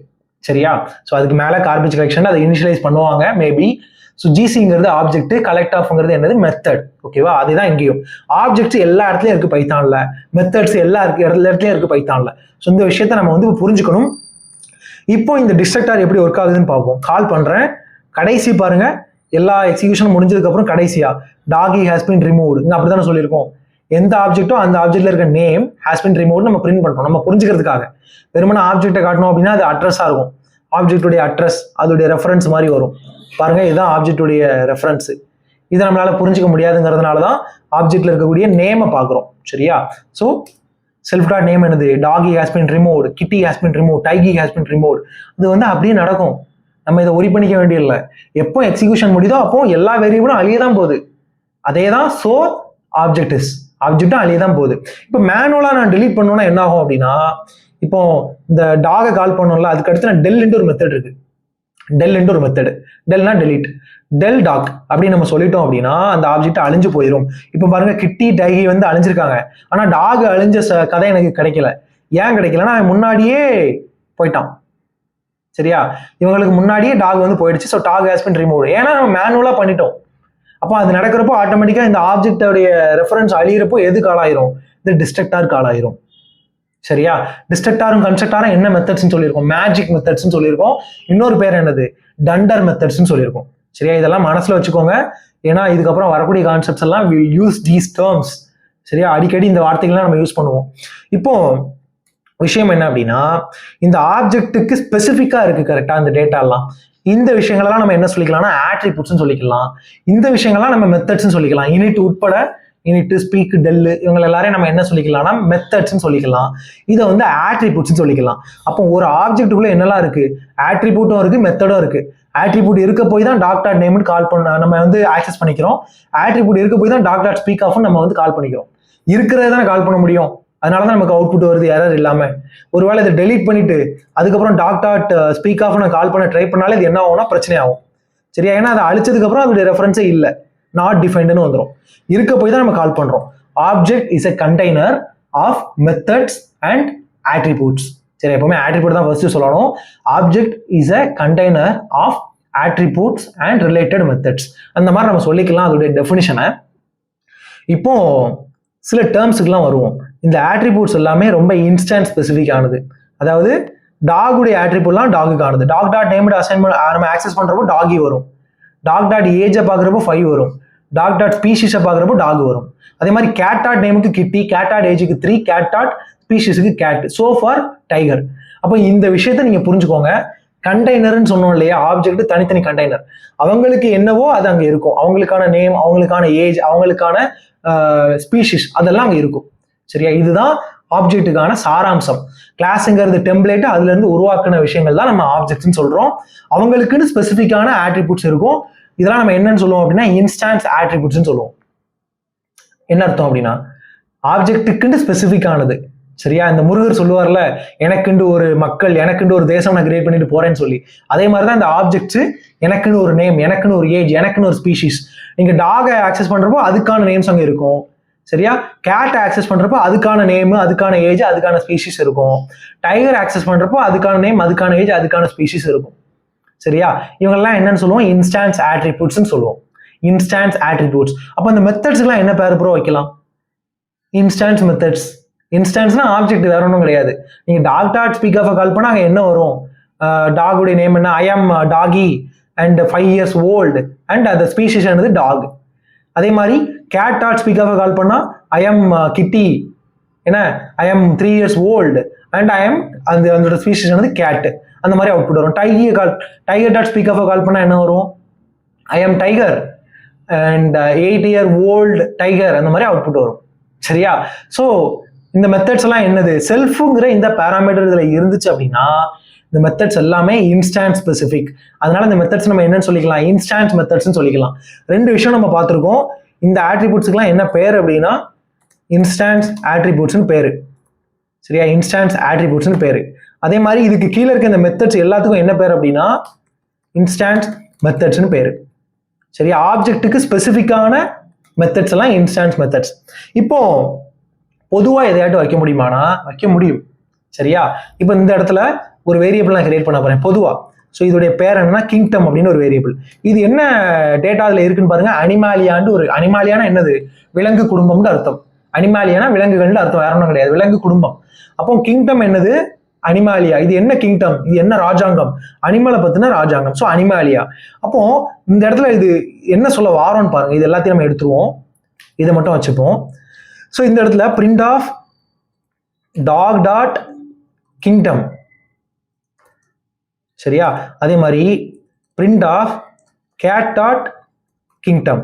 A: சரியா? ஸோ அதுக்கு மேலே கார்பேஜ் கலெக்ஷன் அதை இனிஷியலைஸ் பண்ணுவாங்க மேபி. ஸோ ஜிசிங்கிறது ஆப்ஜெக்ட், கலெக்ட் ஆஃப்ங்கிறது என்னது, மெத்தட். ஓகேவா? அதுதான் இங்கேயும் ஆப்ஜெக்ட்ஸ் எல்லா இடத்துலையும் இருக்கு பைத்தான்ல, மெத்தட்ஸ் எல்லா இடத்துலையும் இருக்கு பைத்தான்ல. ஸோ இந்த விஷயத்த நம்ம வந்து புரிஞ்சுக்கணும். இப்போ இந்த டிஸ்ட்ரக்டர் எப்படி ஒர்க் ஆகுதுன்னு பார்ப்போம். கால் பண்றேன், கடைசி பாருங்க, எல்லா எக்ஸிகியூஷன் முடிஞ்சதுக்கு அப்புறம் கடைசியா டாகி ஹேஸ் பின் ரிமூவ்டு, இங்க அப்படித்தானே சொல்லியிருக்கோம். எந்த ஆப்ஜெக்டோ அந்த ஆப்ஜெக்ட்ல இருக்க நேம் ஹேஸ் பின் ரிமூவ்டு நம்ம பிரிண்ட் பண்றோம், நம்ம புரிஞ்சுக்கிறதுக்காக. வெறுமனே ஆப்ஜெக்டை காட்டணும் அப்படின்னா அது அட்ரஸா இருக்கும். ஆப்ஜெக்டுடைய அட்ரஸ் அதோடைய ரெஃபரன்ஸ் மாதிரி வரும். பாருங்க, இதுதான் ஆப்ஜெக்டுடைய ரெஃபரன்ஸ். இதை நம்மளால புரிஞ்சுக்க முடியாதுங்கிறதுனால தான் ஆப்ஜெக்ட்ல இருக்கக்கூடிய நேமை பார்க்குறோம். சரியா? ஸோ செல்ஃப் டாட் நேம் என்னது, doggy has been removed, kitty has been remove, tiggy has been removed. இது வந்து அப்படியே நடக்கும், நம்ம இதை ஒரி பண்ணிக்க வேண்டியதில்லை. எப்போ எக்ஸிகியூஷன் முடியுதோ அப்போ எல்லா வேரியபிளும் அழிய தான் போகுது. அதே தான் ஸோ ஆப்ஜெக்டும் அழிய தான் போகுது. இப்போ மேனுவலாக நான் டெலீட் பண்ணணும்னா என்ன ஆகும் அப்படின்னா, இப்போ இந்த டாகை கால் பண்ணோம்ல, அதுக்கு அடுத்து நான் டெல்ன்ட்டு ஒரு மெத்தட் இருக்கு. டெல்ன்ட்டு ஒரு method, Delna delete, del talk அப்படின்னு நம்ம சொல்லிட்டோம் அப்படின்னா அந்த ஆப்ஜெக்ட் அழிஞ்சு போயிடும். இப்போ பாருங்க, கிட்டி டைகி வந்து அழிஞ்சிருக்காங்க, ஆனா டாக் அழிஞ்ச கதை எனக்கு கிடைக்கல. ஏன் கிடைக்கலன்னா அவன் முன்னாடியே போயிட்டான். சரியா? இவங்களுக்கு முன்னாடியே டாக் வந்து போயிடுச்சு. So dog has been removed, ஏன்னா நம்ம மேனுவலா பண்ணிட்டோம். அப்போ அது நடக்கிறப்போ ஆட்டோமேட்டிக்கா இந்த ஆப்ஜெக்டோடைய ரெஃபரன்ஸ் அழியிறப்போ எது கால் ஆயிரும், இந்த டிஸ்ட்ரக்டார் கால் ஆயிரும். சரியா? டிஸ்ட்ரக்டாரும் கன்ஸ்ட்ரக்டாரும் என்ன மெத்தட்ஸ்னு சொல்லியிருக்கோம், மேஜிக் மெத்தட்ஸ்னு சொல்லியிருக்கோம். இன்னொரு பேர் என்னது, டண்டர் மெத்தட்ஸ்னு சொல்லியிருக்கோம். சரியா? இதெல்லாம் மனசுல வச்சுக்கோங்க, ஏன்னா இதுக்கப்புறம் வரக்கூடிய கான்செப்ட்ஸ் எல்லாம் we use these terms. சரியா? அடிக்கடி இந்த வார்த்தைகள்லாம் நம்ம யூஸ் பண்ணுவோம். இப்போ விஷயம் என்ன அப்படின்னா, இந்த ஆப்ஜெக்ட்டுக்கு ஸ்பெசிஃபிக்கா இருக்கு கரெக்டா இந்த டேட்டாலாம். இந்த விஷயங்களெல்லாம் நம்ம என்ன சொல்லிக்கலாம்னா ஆட்ரிபியூட்ஸ்னு சொல்லிக்கலாம். இந்த விஷயங்கள்லாம் நம்ம மெத்தட்ஸ்னு சொல்லிக்கலாம். இனிட் உட்பட, இனிட், ஸ்பீக், டெல், இவங்க எல்லாரையும் நம்ம என்ன சொல்லிக்கலாம்னா மெத்தட்ஸ்னு சொல்லிக்கலாம். இதை வந்து ஆட்ரிபியூட்ஸ்னு சொல்லிக்கலாம். அப்போ ஒரு ஆப்ஜெக்ட்டுக்குள்ள என்னெல்லாம் இருக்கு, ஆட்ரிபியூட்டும் இருக்கு, மெத்தடும் இருக்கு. ஆட்ரிபியூட் இருக்க போய் தான் டாக் டாட் நேம்னு கால் பண்ண நம்ம வந்து ஆக்சஸ் பண்ணிக்கிறோம். ஆட்ரிபியூட் இருக்க போய் தான் டாக் டாட் ஸ்பீக் ஆஃப் நம்ம வந்து கால் பண்ணிக்கிறோம். இருக்கிறத தானே கால் பண்ண முடியும், அதனால தான் நமக்கு அவுட்புட் வருது எரர் இல்லாம. ஒருவேளை இதை டெலீட் பண்ணிட்டு அதுக்கப்புறம் டாக் டாட் ஸ்பீக் ஆஃப் நான் கால் பண்ண ட்ரை பண்ணாலே இது என்ன ஆகும்னா பிரச்சனை ஆகும். சரியா? ஏன்னா அதை அழிச்சதுக்கு அப்புறம் அதோடைய ரெஃபரன்ஸே இல்லை, நாட் டிஃபைன்டுன்னு வந்துடும். இருக்க போய் தான் நம்ம கால் பண்றோம். Object is a container of methods and attributes. சரி, எப்பவுமே ஆட்ரிபியூட் தான் ஃபர்ஸ்ட் சொல்லணும். Object is a container of attributes and related methods. அந்த மாதிரி நம்ம சொல்லிக்கலாம் அதோடைய டெஃபினிஷனை. இப்போ சில டேர்ம்ஸுக்குலாம் வருவோம். இந்த ஆட்ரிபியூட்ஸ் எல்லாமே ரொம்ப இன்ஸ்டன்ட் ஸ்பெசிஃபிக் ஆனது. அதாவது டாகுடைய ஆட்ரிபியூட்லாம் டாகுக்கு ஆனது. டாக் டாட் நேம்டு அசைன்மெண்ட் நம்ம ஆக்சஸ் பண்றப்போ டாகி வரும். டாக் டாட் ஏஜை பார்க்குறப்போ 5 வரும். டாக் டாட் ஸ்பீஷிஸை பார்க்குறப்போ டாக் வரும். அதே மாதிரி கேட் டாட் நேமுக்கு கிட்டி, கேட் டாட் ஏஜுக்கு 3, கேட் டாட் ஸ்பீஷிஸுக்கு கேட், சோ ஃபார் டைகர். அப்போ இந்த விஷயத்த நீங்க புரிஞ்சுக்கோங்க. கண்டெய்னர்னு சொன்னோம் இல்லையா, ஆப்ஜெக்ட் தனித்தனி கண்டெய்னர். அவங்களுக்கு என்னவோ அது அங்கே இருக்கும். அவங்களுக்கான நேம், அவங்களுக்கான ஏஜ், அவங்களுக்கான ஸ்பீஷிஸ் அதெல்லாம் அங்கே இருக்கும். சரியா? இதுதான் ஆப்ஜெக்ட்டுக்கான சாராம்சம். கிளாஸுங்கிறது டெம்ப்ளேட், அதுல இருந்து உருவாக்கின விஷயங்கள் தான் நம்ம ஆப்ஜெக்ட்ஸ்னு சொல்றோம். அவங்களுக்குன்னு ஸ்பெசிஃபிக்கான ஆட்ரிபியூட்ஸ் இருக்கும். இதெல்லாம் நம்ம என்னன்னு சொல்லுவோம் அப்படின்னா இன்ஸ்டான்ஸ் ஆட்ரிபியூட்ஸ்னு சொல்லுவோம். என்ன அர்த்தம் அப்படின்னா ஆப்ஜெக்ட்டுக்குன்னு ஸ்பெசிஃபிக்கானது. சரியா? இந்த முருகர் சொல்லுவார்ல, எனக்குண்டு ஒரு மக்கள், எனக்குண்டு ஒரு தேசம் நான் கிரியேட் பண்ணிட்டு போறேன்னு சொல்லி. அதே மாதிரிதான் இந்த ஆப்ஜெக்ட்ஸ், எனக்குன்னு ஒரு நேம், எனக்குன்னு ஒரு ஏஜ், எனக்குன்னு ஒரு ஸ்பீஷிஸ். நீங்க டாகை ஆக்சஸ் பண்றப்போ அதுக்கான நேம்ஸ் அங்கே இருக்கும். சரியா? கேட் ஆக்சஸ் பண்றப்போ அதுக்கான நேம், அதுக்கான ஏஜ், அதுக்கான ஸ்பீஷிஸ் இருக்கும். டைகர் ஆக்சஸ் பண்றப்போ அதுக்கான நேம், அதுக்கான ஏஜ், அதுக்கான ஸ்பீஷிஸ் இருக்கும். சரியா? இவங்கெல்லாம் என்னன்னு சொல்லுவோம், இன்ஸ்டான்ஸ் ஆட்ரிபியூட்ஸ்னு சொல்லுவோம். Instance attributes. அப்போ அந்த மெத்தட்ஸ்லாம் என்ன பேர் ப்ரோ வைக்கலாம், இன்ஸ்டான்ஸ் மெத்தட்ஸ். இன்ஸ்டான்ஸ்னா ஆப்ஜெக்ட் வேற ஒன்றும் கிடையாது. நீங்க டாக் டாட் ஸ்பீக் ஆஃப் கால் பண்ணா அங்கே என்ன வரும்? டாகுடைய நேம் என்ன? ஐ ஆம் டாகி அண்ட் 5 years old அண்ட் அந்த ஸ்பீஷிஸ் என்னது டாக். அதே மாதிரி கேட் டாட் ஸ்பீக் ஆஃப் கால் பண்ணா ஐ ஆம் கிட்டி, என்ன ஐ ஆம் 3 years old அண்ட் ஐ ஆம் அதோட ஸ்பீஷிஸ் என்னது கேட். அந்த மாதிரி அவுட்புட் வரும். டைகர் டாட் ஸ்பீக் ஆஃப் கால் பண்ணா என்ன வரும்? ஐ ஆம் tiger and 8 year old tiger. அந்த மாதிரி அவுட்புட் வரும். சரியா? ஸோ இந்த மெத்தட்ஸ் எல்லாம் என்னது? செல்ஃபுங்கிற இந்த பேராமீட்டர் இதுல இருந்துச்சு அப்படின்னா இந்த மெத்தட்ஸ் எல்லாமே இன்ஸ்டான்ஸ் ஸ்பெசிஃபிக். அதனால இந்த மெத்தட்ஸ் நம்ம என்னன்னு சொல்லிக்கலாம்? இன்ஸ்டான்ஸ் மெத்தட்ஸ்னு சொல்லிக்கலாம். 2 விஷயம் நம்ம பார்த்துருக்கோம். இந்த ஆட்ரிபியூட்ஸ்க்குலாம் என்ன பேர் அப்படின்னா இன்ஸ்டான்ஸ் ஆட்ரிபியூட்ஸ்னு பேரு. சரியா? இன்ஸ்டான்ஸ் ஆட்ரிபியூட்ஸ்னு பேரு. அதே மாதிரி இதுக்கு கீழே இருக்க இந்த மெத்தட்ஸ் எல்லாத்துக்கும் என்ன பேர் அப்படின்னா இன்ஸ்டான்ஸ் மெத்தட்ஸ்னு பேரு. சரியா? ஆப்ஜெக்ட்டுக்கு ஸ்பெசிஃபிக்கான மெத்தட்ஸ் எல்லாம் இன்ஸ்டான்ஸ் மெத்தட்ஸ். இப்போ பொதுவாக எதையாட்டும் வைக்க முடியுமானா வைக்க முடியும். சரியா? இப்போ இந்த இடத்துல ஒரு வேரியபிள் நான் கிரியேட் பண்ண போறேன் பொதுவா. ஸோ இதோடைய பேர் என்னன்னா கிங்டம் அப்படின்னு ஒரு வேரியபிள். இது என்ன டேட்டா அதில் இருக்குன்னு பாருங்க. அனிமாலியான்னு ஒரு அனிமாலியானா என்னது? விலங்கு குடும்பம்னு அர்த்தம். அனிமாலியானா விலங்குகள்னு அர்த்தம், வேற ஒன்றும் கிடையாது, விலங்கு குடும்பம். அப்போ கிங்டம் என்னது? அனிமாலியா. இது என்ன கிங்டம்? இது என்ன ராஜாங்கம்? அனிமலை பத்தின ராஜாங்கம். So Animalia. அப்போ இந்த இடத்துல இது என்ன சொல்ல வாரோன்னு பாருங்க. இது எல்லாத்தையும் நம்ம எடுத்துருவோம், இதை மட்டும் வச்சுப்போம். ஸோ இந்த இடத்துல print of dog dot kingdom. சரியா? அதே மாதிரி print of cat dot kingdom.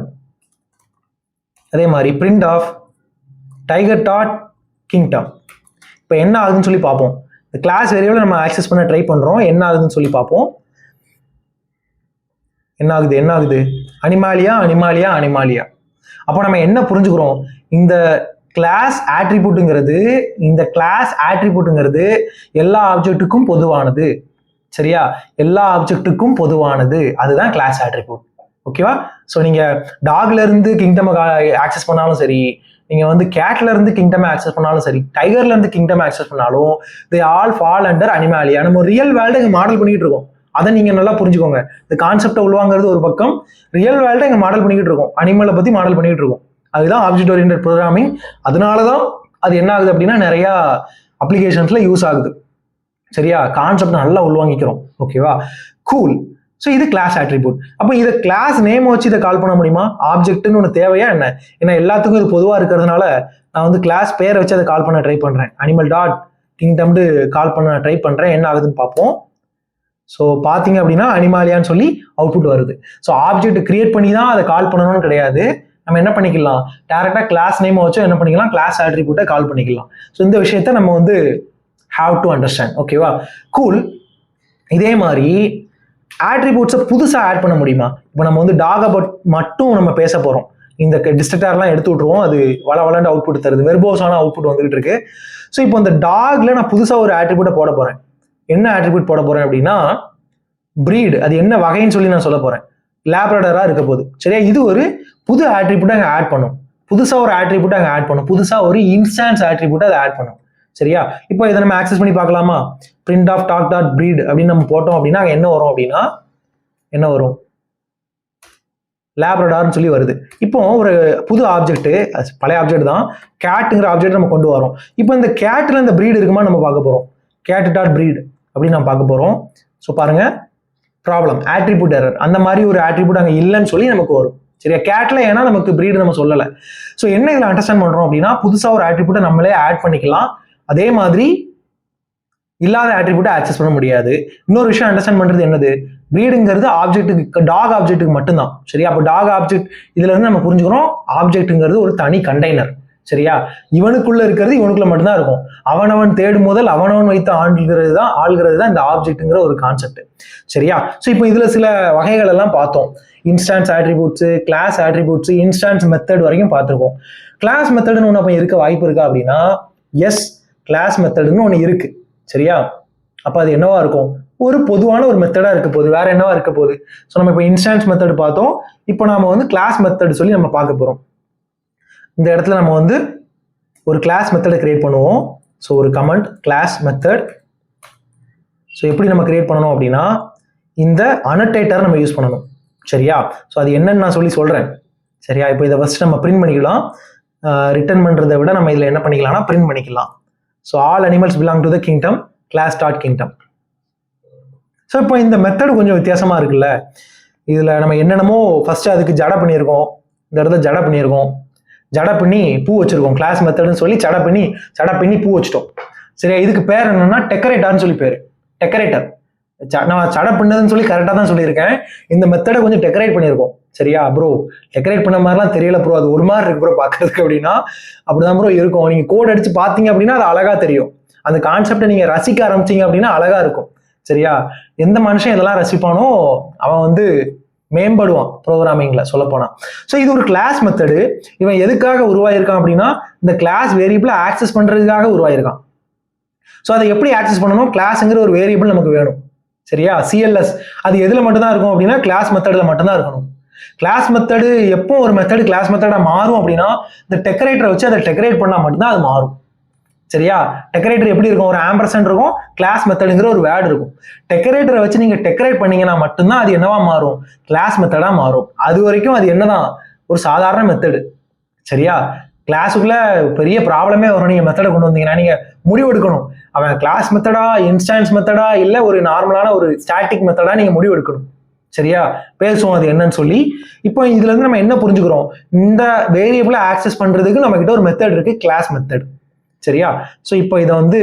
A: அதே மாதிரி print of tiger dot kingdom. இப்போ என்ன ஆகுதுன்னு சொல்லி பார்ப்போம். இந்த கிளாஸ் வேரியபிள் நம்ம ஆக்சஸ் பண்ண ட்ரை பண்றோம். என்ன ஆகுதுன்னு சொல்லி பார்ப்போம். என்ன ஆகுது? Animalia Animalia Animalia. அப்போ நம்ம என்ன புரிஞ்சுக்கிறோம்? இந்த கிளாஸ் ஆட்ரிபியூட்டுங்கிறது எல்லா ஆப்ஜெக்ட்டுக்கும் பொதுவானது. சரியா? எல்லா ஆப்ஜெக்ட்டுக்கும் பொதுவானது. அதுதான் கிளாஸ் ஆட்ரிபியூட். ஓகேவா? ஸோ நீங்க டாக்ல இருந்து கிங்டம் ஆக்சஸ் பண்ணாலும் சரி, நீங்க வந்து கேட்ல இருந்து கிங்டம் ஆக்சஸ் பண்ணாலும் சரி, டைகர்ல இருந்து கிங்டம் ஆக்சஸ் பண்ணாலும் they all fall under Animalia. நம்ம ரியல் வேர்ல்டு இங்க மாடல் பண்ணிட்டு இருக்கோம். அதை நீங்க நல்லா புரிஞ்சுக்கோங்க. இந்த கான்செப்டை உள்வாங்கிறது ஒரு பக்கம், ரியல் வேர்ல்டை இங்க மாடல் பண்ணிக்கிட்டு இருக்கோம், அனிமலை பத்தி மாடல் பண்ணிட்டு இருக்கோம். அதுதான் ஆப்ஜெக்ட் ஓரியன்டட் ப்ரோக்ராமிங். அதனாலதான் அது என்ன ஆகுது அப்படின்னா நிறைய அப்ளிகேஷன்ஸ்ல யூஸ் ஆகுது. சரியா? கான்செப்ட் நல்லா உள்வாங்கிக்கிறோம். ஓகேவா? கூல். ஸோ இது கிளாஸ் ஆட்ரிபியூட். அப்போ இதை கிளாஸ் நேம் வச்சு இதை கால் பண்ண முடியுமா? ஆப்ஜெக்ட்னு ஒன்று தேவையா என்ன? ஏன்னா எல்லாத்துக்கும் இது பொதுவாக இருக்கிறதுனால நான் வந்து கிளாஸ் பேரை வச்சு அதை கால் பண்ண ட்ரை பண்றேன். அனிமல் டாட் கிங்டம்னு கால் பண்ண ட்ரை பண்றேன். என்ன ஆகுதுன்னு பார்ப்போம். ஸோ பார்த்தீங்க அப்படின்னா அனிமாலியான்னு சொல்லி அவுட்புட் வருது. ஸோ ஆப்ஜெக்ட் கிரியேட் பண்ணி தான் அதை கால் பண்ணணும்னு கிடையாது. நம்ம என்ன பண்ணிக்கலாம்? டேரக்டா கிளாஸ் நேம் வச்சு என்ன பண்ணிக்கலாம்? கிளாஸ் ஆட்ரிபியூட்டை கால் பண்ணிக்கலாம். ஸோ இந்த விஷயத்த நம்ம வந்து ஹாவ் டு அண்டர்ஸ்டாண்ட். ஓகேவா? கூல். இதே மாதிரி ஆட்ரிபியூட்ஸை புதுசாக ஆட் பண்ண முடியுமா? இப்போ நம்ம வந்து டாக் அபவுட் மட்டும் நம்ம பேச போறோம். இந்த டிஸ்ட்ரக்டார்லாம் எடுத்து விட்டுருவோம். அது வளண்டு அவுட்புட் தருது, வெர்போஸான அவுட்புட் வந்துகிட்டு இருக்கு. ஸோ இப்போ இந்த டாக்ல நான் புதுசாக ஒரு ஆட்ரிபியூட்டை போட போறேன். என்ன ஆட்ரிபியூட் போட போறேன் அப்படின்னா பிரீட். அது என்ன வகைன்னு சொல்லி நான் சொல்ல போறேன். லேப்ரடாரா இருக்க போகுது. சரியா? இது ஒரு புது ஆட்ரிபியூட்டை அங்கே ஆட் பண்ணும். புதுசாக ஒரு ஆட்ரிபியூட்டை அங்கே ஆட் பண்ணும். புதுசாக ஒரு இன்ஸ்டான்ஸ் ஆட்ரிபியூட்டை அதை ஆட் பண்ணும். சரியா? இப்போ இதை நம்ம ஆக்சஸ் பண்ணி பார்க்கலாமா? Print of dog dot breed அப்படின்னு நம்ம போட்டோம் அப்படின்னா அங்கே என்ன வரும் அப்படின்னா லேப்ரடார்னு சொல்லி வருது. இப்போ ஒரு புது ஆப்ஜெக்ட், பழைய ஆப்ஜெக்ட் தான், கேட்டுங்கிற ஆப்ஜெக்ட் நம்ம கொண்டு வரோம். இப்போ இந்த கேட்ல இந்த பிரீட் இருக்குமா நம்ம பார்க்க போறோம். கேட் டாட் பிரீட் அப்படின்னு நம்ம பார்க்க போறோம். ஸோ பாருங்க, ப்ராப்ளம் ஆட்ரிபியூட் எரர். அந்த மாதிரி ஒரு ஆட்ரிபியூட் அங்கே இல்லைன்னு சொல்லி நமக்கு வரும். சரியா? கேட்ல ஏன்னா நமக்கு பிரீடு நம்ம சொல்லலை. ஸோ என்ன இதில் அண்டர்ஸ்டாண்ட் பண்றோம் அப்படின்னா புதுசாக ஒரு ஆட்ரிபியூட்டை நம்மளே ஆட் பண்ணிக்கலாம். அதே மாதிரி இல்லாத ஆட்ரிபியூட்டை ஆக்சஸ் பண்ண முடியாது. இன்னொரு விஷயம் அண்டர்ஸ்டாண்ட் பண்றது என்னது? பிரீடுங்கிறது ஆப்ஜெக்ட்டுக்கு, டாக் ஆப்ஜெக்ட்டுக்கு மட்டும்தான். சரியா? அப்போ டாக் ஆப்ஜெக்ட் இதுல இருந்து நம்ம புரிஞ்சுக்கிறோம் ஆப்ஜெக்ட்டுங்கிறது ஒரு தனி கண்டெய்னர். சரியா? இவனுக்குள்ள இருக்கிறது இவனுக்குள்ள மட்டும்தான் இருக்கும். அவனவன் தேடும் முதல் அவனவன் வைத்து ஆள்கிறது தான் இந்த ஆப்ஜெக்ட்ங்கிற ஒரு கான்செப்ட். சரியா? ஸோ இப்போ இதுல சில வகைகள் எல்லாம் பார்த்தோம். Instance attributes, class attributes, instance method வரைக்கும் பார்த்துருக்கோம். கிளாஸ் மெத்தட்னு ஒன்று அப்போ இருக்க வாய்ப்பு இருக்கா அப்படின்னா எஸ், கிளாஸ் மெத்தட்னு ஒன்று இருக்கு. சரியா? அப்போ அது என்னவா இருக்கும்? ஒரு பொதுவான ஒரு மெத்தடா இருக்க போகுது. வேற என்னவா இருக்க போகுது? ஸோ நம்ம இப்போ இன்ஸ்டான்ஸ் மெத்தட் பார்த்தோம். இப்போ நாம வந்து கிளாஸ் மெத்தட் சொல்லி நம்ம பார்க்க போறோம். இந்த இடத்துல நம்ம வந்து ஒரு கிளாஸ் மெத்தடை கிரியேட் பண்ணுவோம். ஸோ ஒரு கமெண்ட் கிளாஸ் மெத்தட். ஸோ எப்படி நம்ம கிரியேட் பண்ணணும் அப்படின்னா இந்த அனோட்டேட்டர் நம்ம யூஸ் பண்ணணும். சரியா? ஸோ அது என்னன்னு நான் சொல்றேன். சரியா? இப்போ இதை ஃபர்ஸ்ட் நம்ம பிரிண்ட் பண்ணிக்கலாம். ரிட்டர்ன் பண்ணுறதை விட நம்ம இதில் என்ன பண்ணிக்கலாம்னா பிரிண்ட் பண்ணிக்கலாம். So all animals belong to the kingdom class dot kingdom. So இப்போ இந்த மெத்தடு கொஞ்சம் வித்தியாசமாக இருக்குல்ல. இதில் நம்ம என்னென்னமோ ஃபர்ஸ்ட் அதுக்கு ஜடை பண்ணியிருக்கோம், இந்த இடத்துல ஜடை பண்ணியிருக்கோம், ஜடை பண்ணி பூ வச்சிருக்கோம். கிளாஸ் மெத்தடுன்னு சொல்லி ஜடை பண்ணி பூ வச்சுட்டோம். சரியா, இதுக்கு பேர் என்னன்னா டெக்கரேட்டர்னு சொல்லி பேர். டெக்கரேட்டர் நான் ஜடை பண்ணதுன்னு சொல்லி கரெக்டாக தான் சொல்லியிருக்கேன். இந்த மெத்தடை கொஞ்சம் டெக்கரேட் பண்ணியிருக்கோம். சரியா ப்ரோ, டெக்கரேட் பண்ண மாதிரிலாம் தெரியல ப்ரோ, அது ஒரு மாதிரி இருக்கு ப்ரோ பார்க்கறதுக்கு அப்படின்னா அப்படிதான் ப்ரோ இருக்கும். நீங்க கோட் அடிச்சு பார்த்தீங்க அப்படின்னா அது அழகா தெரியும். அந்த கான்செப்டை நீங்க ரசிக்க ஆரம்பிச்சீங்க அப்படின்னா அழகா இருக்கும். சரியா, எந்த மனுஷன் இதெல்லாம் ரசிப்பானோ அவன் வந்து மேம்படுவான் ப்ரோக்ராமிங்ல சொல்ல போனா. ஸோ இது ஒரு கிளாஸ் மெத்தடு. இவன் எதுக்காக உருவாயிருக்கான் அப்படின்னா இந்த கிளாஸ் வேரியபிளை ஆக்சஸ் பண்றதுக்காக உருவாயிருக்கான். ஸோ அதை எப்படி ஆக்சஸ் பண்ணணும், கிளாஸ்ங்கிற ஒரு வேரியபிள் நமக்கு வேணும். சரியா, சிஎல்எஸ் அது எதுல மட்டும்தான் இருக்கும் அப்படின்னா கிளாஸ் மெத்தட்ல மட்டும்தான் இருக்கணும். கிளாஸ் மெத்தடு எப்போ ஒரு மெத்தடு கிளாஸ் மெத்தடா மாறும் அப்படின்னா இந்த டெக்கரேட்டரை வச்சு அதை டெக்கரேட் பண்ணா மட்டும்தான் அது மாறும். சரியா, டெக்கரேட்டர் எப்படி இருக்கும், ஒரு ஆம்பர்சன்ட் இருக்கும், கிளாஸ் மெத்தடுங்கிற ஒரு வேர்டு இருக்கும். டெக்கரேட்டரை வச்சு நீங்க டெக்கரேட் பண்ணீங்கன்னா மட்டும்தான் அது என்னவா மாறும், கிளாஸ் மெத்தடா மாறும். அது வரைக்கும் அது என்னதான், ஒரு சாதாரண மெத்தடு. சரியா, கிளாஸுக்குள்ள பெரிய ப்ராப்ளமே வரும். நீங்க மெத்தடை கொண்டு வந்தீங்கன்னா நீங்க முடிவு எடுக்கணும், அவன் கிளாஸ் மெத்தடா இன்ஸ்டான்ஸ் மெத்தடா இல்ல ஒரு நார்மலான ஒரு ஸ்டாட்டிக் மெத்தடா நீங்க முடிவு எடுக்கணும். சரியா, பேசுவோம் அது என்னன்னு சொல்லி. இப்போ இதுல இருந்து நம்ம என்ன புரிஞ்சுக்கிறோம், இந்த வேரியபிளை ஆக்சஸ் பண்றதுக்கு நம்ம கிட்ட ஒரு மெத்தட் இருக்கு, கிளாஸ் மெத்தட். சரியா, ஸோ இப்போ இதை வந்து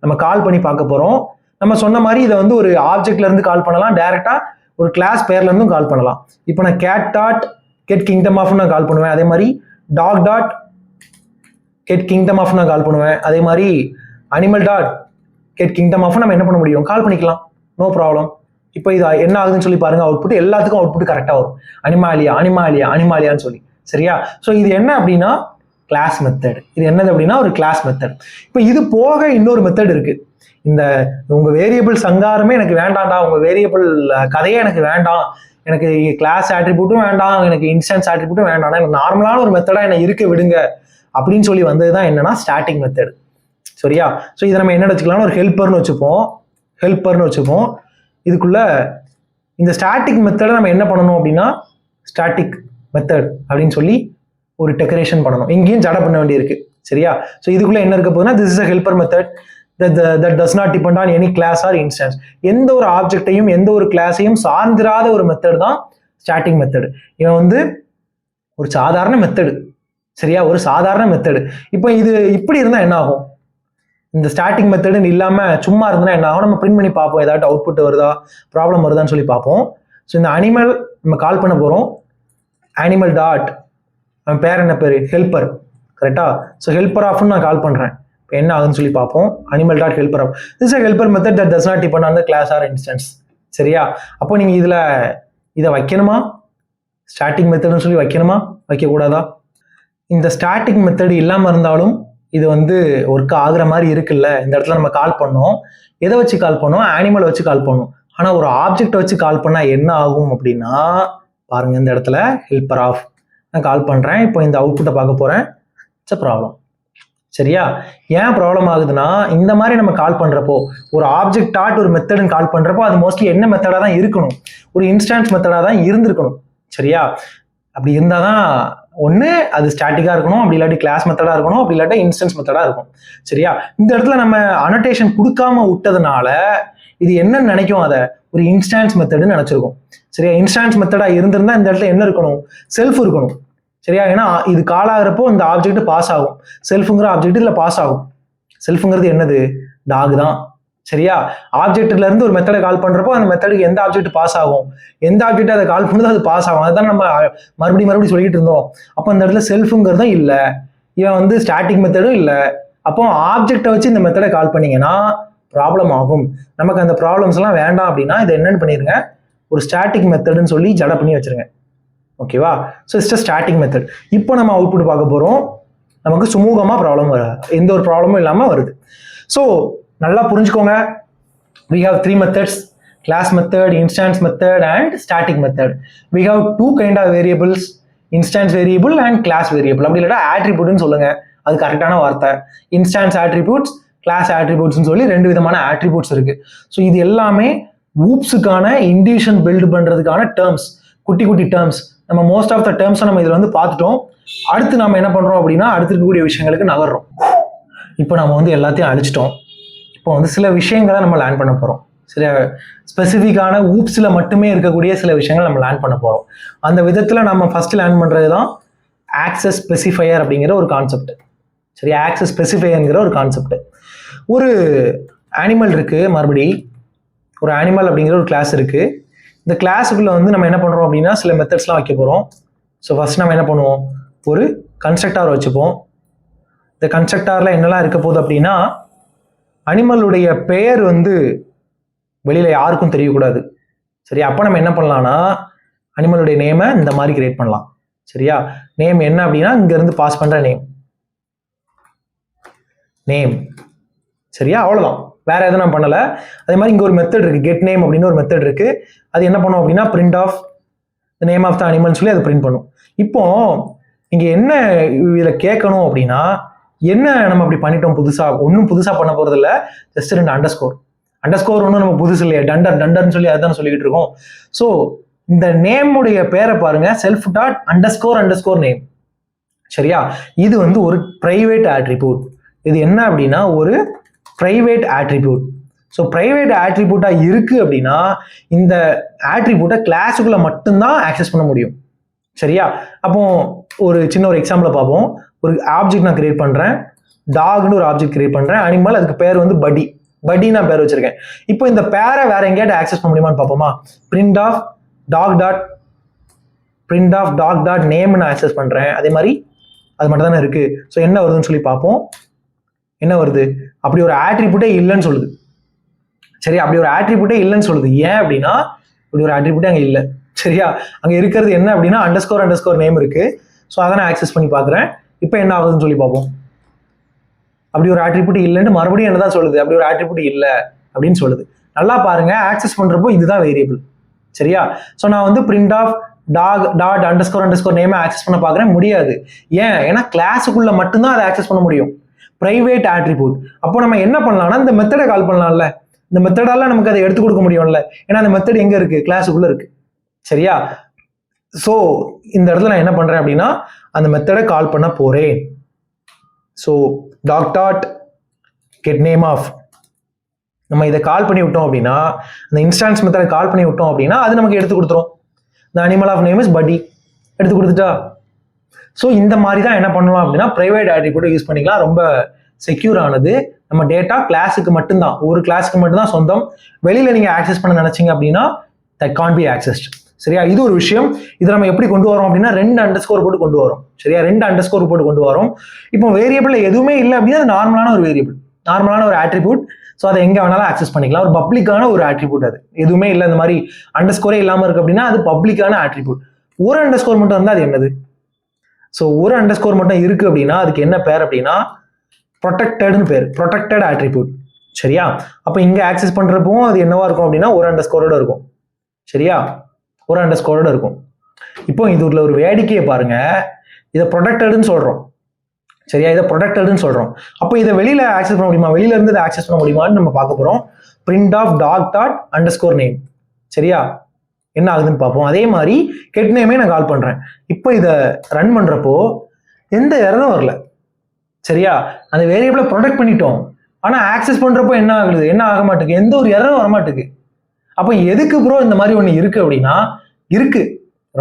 A: நம்ம கால் பண்ணி பார்க்க போறோம். நம்ம சொன்ன மாதிரி இதை வந்து ஒரு ஆப்ஜெக்ட்ல இருந்து கால் பண்ணலாம், டைரக்டா ஒரு கிளாஸ் பேர்ல இருந்தும் கால் பண்ணலாம். இப்போ நான் cat dot get kingdom of நான் கால் பண்ணுவேன். அதே மாதிரி dog dot get kingdom of நான் கால் பண்ணுவேன். அதே மாதிரி animal dot get kingdom of நம்ம என்ன பண்ண முடியும், கால் பண்ணிக்கலாம், நோ ப்ராப்ளம். இப்போ இது என்ன ஆகுதுன்னு சொல்லி பாருங்க, அவுட்புட் எல்லாத்துக்கும் அவுட்புட் கரெக்டாக வரும், அனிமாலியா அனிமாலியா அனிமாலியான்னு சொல்லி. சரியா, ஸோ இது என்ன அப்படின்னா கிளாஸ் மெத்தட். இது என்னது அப்படின்னா ஒரு கிளாஸ் மெத்தட். இப்போ இது போக இன்னொரு மெத்தட் இருக்கு. இந்த உங்க வேரியபிள் சங்காரமே எனக்கு வேண்டாம்டா, உங்க வேரியபிள் கதையே எனக்கு வேண்டாம், எனக்கு கிளாஸ் ஆட்ரிபியூட்டும் வேண்டாம், எனக்கு இன்ஸ்டன்ஸ் ஆட்ரிபியூட்டும் வேண்டாம், எனக்கு நார்மலான ஒரு மெத்தடா என்ன இருக்க விடுங்க அப்படின்னு சொல்லி வந்தது தான் என்னன்னா ஸ்டாட்டிக் மெத்தட். சரியா, ஸோ இதை நம்ம என்ன வச்சுக்கலாம், ஒரு ஹெல்ப்பர்னு வச்சுப்போம். இதுக்குள்ள இந்த ஸ்டாட்டிக் மெத்தடை நம்ம என்ன பண்ணணும் அப்படின்னா ஸ்டாட்டிக் மெத்தட் அப்படின்னு சொல்லி ஒரு டெக்கரேஷன் பண்ணணும். இங்கேயும் ஜடை பண்ண வேண்டியிருக்கு. சரியா, ஸோ இதுக்குள்ள என்ன இருக்க போகுதுன்னா this is a helper method that does not depend on any class or instance. எந்த ஒரு ஆப்ஜெக்டையும் எந்த ஒரு கிளாஸையும் சார்ந்திராத ஒரு மெத்தட் தான் ஸ்டாட்டிக் மெத்தட். இவன் வந்து ஒரு சாதாரண மெத்தடு. சரியா, ஒரு சாதாரண மெத்தடு. இப்போ இது இப்படி இருந்தா என்ன ஆகும், இந்த ஸ்டாட்டிக் மெத்தடுன்னு இல்லாம சும்மா இருந்தா என்ன ஆகும், நம்ம பிரிண்ட் பண்ணி பார்ப்போம், ஏதாவது அவுட்புட் வருதா ப்ராப்ளம் வருதான்னு சொல்லி பார்ப்போம். ஸோ இந்த அனிமல் நம்ம கால் பண்ண போறோம், அனிமல் டாட் அவன் பேர் என்ன பேர், ஹெல்ப்பர். கரெக்டா, ஸோ ஹெல்ப்பர் ஆஃப்னு நான் கால் பண்றேன். இப்போ என்ன ஆகுதுன்னு சொல்லி பார்ப்போம், animal dot helper of. This is helper method that does not depend on the class or instance. சரியா, அப்போ நீங்க இதை வைக்கணுமா, ஸ்டாட்டிக் மெத்தட்னு சொல்லி வைக்கணுமா வைக்கக்கூடாதா? இந்த ஸ்டாட்டிக் மெத்தட் இல்லாமல் இருந்தாலும் இது வந்து ஒர்க் ஆகுற மாதிரி இருக்குல்ல. இந்த இடத்துல நம்ம கால் பண்ணோம், எதை வச்சு கால் பண்ணோம், அனிமலை வச்சு கால் பண்ணோம். ஆனால் ஒரு ஆப்ஜெக்ட் வச்சு கால் பண்ணால் என்ன ஆகும் அப்படின்னா பாருங்க, இந்த இடத்துல ஹெல்ப்பர் ஆஃப் நான் கால் பண்ணுறேன். இப்போ இந்த அவுட்புட்டை பார்க்க போகிறேன், இட்ஸ் அ ப்ராப்ளம். சரியா, ஏன் ப்ராப்ளம் ஆகுதுன்னா இந்த மாதிரி நம்ம கால் பண்ணுறப்போ ஒரு ஆப்ஜெக்ட் டாட் ஒரு மெத்தடுன்னு கால் பண்ணுறப்போ அது மோஸ்ட்லி என்ன மெத்தடாக தான் இருக்கணும், ஒரு இன்ஸ்டான்ஸ் மெத்தடாக தான் இருந்திருக்கணும். சரியா, அப்படி இருந்தால் தான் ஒன்று அது ஸ்டாட்டிக்காக இருக்கணும், அப்படி இல்லாட்டி கிளாஸ் மெத்தடாக இருக்கணும், அப்படி இல்லாட்டி இன்ஸ்டன்ஸ் மெத்தடாக இருக்கும். சரியா, இந்த இடத்துல நம்ம அனோட்டேஷன் கொடுக்காம விட்டதுனால இது என்னன்னு நினைக்கும், அதை ஒரு இன்ஸ்டான்ஸ் மெத்தடுன்னு நினைச்சிருக்கும். சரியா, இன்ஸ்டான்ஸ் மெத்தடாக இருந்திருந்தா இந்த இடத்துல என்ன இருக்கணும், செல்ஃப் இருக்கணும். சரியா, ஏன்னா இது கால் ஆகிறப்போ இந்த ஆப்ஜெக்ட் பாஸ் ஆகும், செல்ஃபுங்கிற ஆப்ஜெக்ட் இதில் பாஸ் ஆகும். செல்ஃபுங்கிறது என்னது, டாக் தான். சரியா, ஆப்ஜெக்ட்ல இருந்து ஒரு மெத்தடை கால் பண்றப்போ அந்த மெத்தடுக்கு எந்த ஆப்ஜெக்ட் பாஸ் ஆகும், எந்த ஆப்ஜெக்ட் அதை கால் பண்ணுதோ அது பாஸ் ஆகும். அதுதான் நம்ம மறுபடியும் சொல்லிட்டு இருந்தோம். அப்போ இந்த இடத்துல செல்ஃபுங்கிறதும் இல்லை, இவன் வந்து ஸ்டாட்டிக் மெத்தடும் இல்லை. அப்போ ஆப்ஜெக்டை வச்சு இந்த மெத்தடை கால் பண்ணீங்கன்னா ப்ராப்ளம் ஆகும். நமக்கு அந்த ப்ராப்ளம்ஸ் எல்லாம் வேண்டாம் அப்படின்னா இதை என்னன்னு பண்ணிருங்க, ஒரு ஸ்டாட்டிக் மெத்தடுன்னு சொல்லி ஜடை பண்ணி வச்சிருங்க. ஓகேவா, ஸோ இட்ஸ் ஸ்டாட்டிக் மெத்தட். இப்போ நம்ம அவுட்புட் பார்க்க போறோம், நமக்கு சுமூகமாக ப்ராப்ளம் வராது, எந்த ஒரு ப்ராப்ளமும் இல்லாமல் வருது. ஸோ நல்லா புரிஞ்சுக்கோங்க, we have three methods, class method, instance method and static method. We have two kind of variables, instance variable and class variable. அப்படி இல்லைனா attributeன்னு சொல்லுங்க, அது கரெக்டான வார்த்தை. instance attributes, class attributesன்னு சொல்லி ரெண்டு விதமான attributes இருக்கு. ஸோ இது எல்லாமே ஊப்ஸுக்கான இண்டிவிஜுவல் பில்ட் பண்றதுக்கான டேர்ம்ஸ், குட்டி குட்டி டேர்ம்ஸ். நம்ம மோஸ்ட் ஆஃப் த டேர்ம்ஸை நம்ம இதில் வந்து பார்த்துட்டோம். அடுத்து நம்ம என்ன பண்ணுறோம் அப்படின்னா அடுத்து இருக்கக்கூடிய விஷயங்களுக்கு நகர்றோம். இப்போ நம்ம வந்து எல்லாத்தையும் அழிச்சிட்டோம். இப்போ வந்து சில விஷயங்களை நம்ம லேர்ன் பண்ண போகிறோம். சில ஸ்பெசிஃபிக்கான ஊப்ஸில் மட்டுமே இருக்கக்கூடிய சில விஷயங்கள் நம்ம லேர்ன் பண்ண போகிறோம். அந்த விதத்தில் நம்ம ஃபர்ஸ்ட் லேர்ன் பண்ணுறது தான் ஆக்சஸ் ஸ்பெசிஃபையர் அப்படிங்கிற ஒரு கான்செப்ட். சரி, ஆக்சஸ் ஸ்பெசிஃபையர்ங்கிற ஒரு கான்செப்ட். ஒரு அனிமல் இருக்குது, மறுபடி ஒரு அனிமல் அப்படிங்கிற ஒரு கிளாஸ் இருக்குது. இந்த கிளாஸுக்குள்ளே வந்து நம்ம என்ன பண்ணுறோம் அப்படின்னா சில மெத்தட்ஸ்லாம் வைக்க போகிறோம். ஸோ ஃபர்ஸ்ட் நம்ம என்ன பண்ணுவோம், ஒரு கன்ஸ்ட்ரக்டார் வச்சுப்போம். இந்த கன்ஸ்ட்ரக்டாரில் என்னெல்லாம் இருக்க போகுது அப்படின்னா அனிமலுடைய பெயர் வந்து வெளியில் யாருக்கும் தெரியக்கூடாது. சரி, அப்போ நம்ம என்ன பண்ணலாம்னா அனிமலுடைய நேமை இந்த மாதிரி கிரியேட் பண்ணலாம். சரியா, நேம் என்ன அப்படின்னா இங்கேருந்து பாஸ் பண்ணுற நேம். சரியா, அவ்வளோதான், வேற எதுவும் நான் பண்ணலை. அதே மாதிரி இங்கே ஒரு மெத்தட் இருக்குது, கெட் நேம் அப்படின்னு ஒரு மெத்தட் இருக்குது. அது என்ன பண்ணும் அப்படின்னா print of the name of the அனிமல்னு சொல்லி அது பிரிண்ட் பண்ணும். இப்போ இங்கே என்ன இதில் கேட்கணும் அப்படின்னா என்ன நம்ம அப்படி பண்ணிட்டோம் புதுசாக? ஒன்றும் புதுசாக பண்ண போகிறதில்ல, ஜஸ்ட் 2 அண்டர்ஸ்கோர் ஒன்றும் நம்ம புதுசு இல்லையா, டண்டர்னு சொல்லி அதுதான் சொல்லிக்கிட்டு இருக்கோம். ஸோ இந்த நேமுடைய பேரை பாருங்க, செல்ஃப் டாட் அண்டர்ஸ்கோர் நேம். சரியா, இது வந்து ஒரு பிரைவேட் ஆட்ரிபியூட். இது என்ன அப்படின்னா ஒரு பிரைவேட் ஆட்ரிபியூட். ஸோ பிரைவேட் ஆட்ரிபியூட்டாக இருக்கு அப்படின்னா இந்த ஆட்ரிபியூட்டை கிளாஸுக்குள்ள மட்டும்தான் ஆக்சஸ் பண்ண முடியும். சரியா, அப்போ ஒரு சின்ன ஒரு எக்ஸாம்பிளை பார்ப்போம். ஒரு ஆப்ஜெக்ட் நான் கிரியேட் பண்ணுறேன், டாக்னு ஒரு ஆப்ஜெக்ட் கிரியேட் பண்ணுறேன், அனிமல், அதுக்கு பேர் வந்து படி நான் பேர் வச்சிருக்கேன். இப்போ இந்த பேரை வேற எங்கேயாவது ஆக்சஸ் பண்ண முடியுமான்னு பார்ப்போமா. Print of dog dot name நான் ஆக்சஸ் பண்ணுறேன். அதே மாதிரி அது மட்டும் தானே இருக்கு. ஸோ என்ன வருதுன்னு சொல்லி பார்ப்போம். என்ன வருது, அப்படி ஒரு ஆட்ரிபியூட்டே இல்லைன்னு சொல்லுது. சரி, அப்படி ஒரு ஆட்ரிபியூட்டே இல்லைன்னு சொல்லுது. ஏன் அப்படின்னா இப்படி ஒரு ஆட்ரிபியூட்டே அங்கே இல்லை. சரியா, அங்கே இருக்கிறது என்ன அப்படின்னா அண்டர்ஸ்கோர் நேம் இருக்கு. ஸோ அதை நான் ஆக்சஸ் பண்ணி பார்க்குறேன். இப்போ என்ன ஆகுதுன்னு சொல்லி பார்ப்போம். அப்படி ஒரு ஆட்ரிபியூட் இல்லைன்னு மறுபடியும் என்னதான் சொல்லுது, அப்படி ஒரு ஆட்ரிபியூட் இல்லை அப்படின்னு சொல்லுது. நல்லா பாருங்க, ஆக்சஸ் பண்றப்போ இதுதான் வேரியபிள். சரியா, ஸோ நான் வந்து print of dot underscore name access பண்ண பார்க்குறேன், முடியாது. ஏன்னா கிளாஸுக்குள்ள மட்டும்தான் அதை ஆக்சஸ் பண்ண முடியும், பிரைவேட் ஆட்ரிபியூட். அப்போ நம்ம என்ன பண்ணலாம்னா இந்த மெத்தடை கால் பண்ணலாம்ல, இந்த மெத்தடால நமக்கு அதை எடுத்து கொடுக்க முடியும்ல. ஏன்னா அந்த மெத்தட் எங்க இருக்கு, கிளாஸுக்குள்ள இருக்கு. சரியா, ஸோ இந்த இடத்துல நான் என்ன பண்றேன் அப்படின்னா அந்த மெத்தடை கால் பண்ண போறேன். So dot get name of, நம்ம இதை கால் பண்ணி விட்டோம் அப்படின்னா அந்த இன்ஸ்டான்ஸ் மெத்தடை கால் பண்ணி விட்டோம் அப்படின்னா அது நமக்கு எடுத்து கொடுத்துரும். the animal of name is buddy எடுத்து கொடுத்துட்டா. ஸோ இந்த மாதிரி தான் என்ன பண்ணலாம் அப்படின்னா பிரைவேட் ஆட்ரிபியூட்டை யூஸ் பண்ணிக்கலாம். ரொம்ப செக்யூர் ஆனது. நம்ம டேட்டா கிளாஸுக்கு மட்டும்தான், ஒரு கிளாஸுக்கு மட்டும்தான் சொந்தம். வெளியில நீங்க ஆக்சஸ் பண்ண நினைச்சீங்க அப்படின்னா that can't be accessed. சரியா, இது ஒரு விஷயம். இதை நம்ம எப்படி கொண்டு வரோம் அப்படின்னா 2 அண்டர்ஸ்கோர் போட்டு கொண்டு வரோம். சரியா, 2 அண்டர்ஸ்கோர் போட்டு கொண்டு வரோம். இப்போ வேரியபிள் எதுவுமே இல்லை அப்படின்னா அது நார்மலான ஒரு வேரியபிள், நார்மலான ஒரு ஆட்ரிபியூட். ஸோ அதை எங்க வேணாலும் ஆக்சஸ் பண்ணிக்கலாம். ஒரு பப்ளிக்கான ஒரு ஆட்ரிபியூட். அது எதுவுமே இல்லை, இந்த மாதிரி அண்டர்ஸ்கோரே இல்லாமல் இருக்கு அப்படின்னா அது பப்ளிக்கான ஆட்ரிபியூட். ஒரு அண்டர்ஸ்கோர் மட்டும் இருந்தால் அது என்னது? ஸோ ஒரு அண்டர்ஸ்கோர் மட்டும் இருக்கு அப்படின்னா அதுக்கு என்ன பேர் அப்படின்னா ப்ரொடெக்டட்னு பேர், ப்ரொடெக்டட் ஆட்ரிபியூட். சரியா, அப்போ இங்க ஆக்சஸ் பண்றப்போ அது என்னவா இருக்கும் அப்படின்னா ஒரு அண்டர்ஸ்கோரோட இருக்கும். சரியா, ஒரு அண்டர்ஸ்கோரோட இருக்கும். இப்போ இதுல ஒரு வேடிக்கையை பாருங்க, இதை ப்ரொடெக்டட்னு சொல்றோம். சரியா, இதை ப்ரொடெக்டட்னு சொல்றோம். அப்போ இதை வெளியில ஆக்சஸ் பண்ண முடியுமா, வெளியில இருந்து இதை ஆக்சஸ் பண்ண முடியுமான்னு நம்ம பார்க்க போறோம். Print of dot underscore name. சரியா, என்ன ஆகுதுன்னு பார்ப்போம். அதே மாதிரி கெட் நேமே நான் கால் பண்றேன். இப்போ இதை ரன் பண்றப்போ எந்த எரரும் வரல. சரியா, அந்த வேரியபிளை ப்ரொடெக்ட் பண்ணிட்டோம். ஆனா ஆக்சஸ் பண்றப்போ என்ன ஆகுது, என்ன ஆக மாட்டேங்குது, எந்த ஒரு எரரும் வரமாட்டேங்குது. அப்போ எதுக்கு ப்ரோ இந்த மாதிரி ஒண்ணு இருக்கு அப்படின்னா, இருக்கு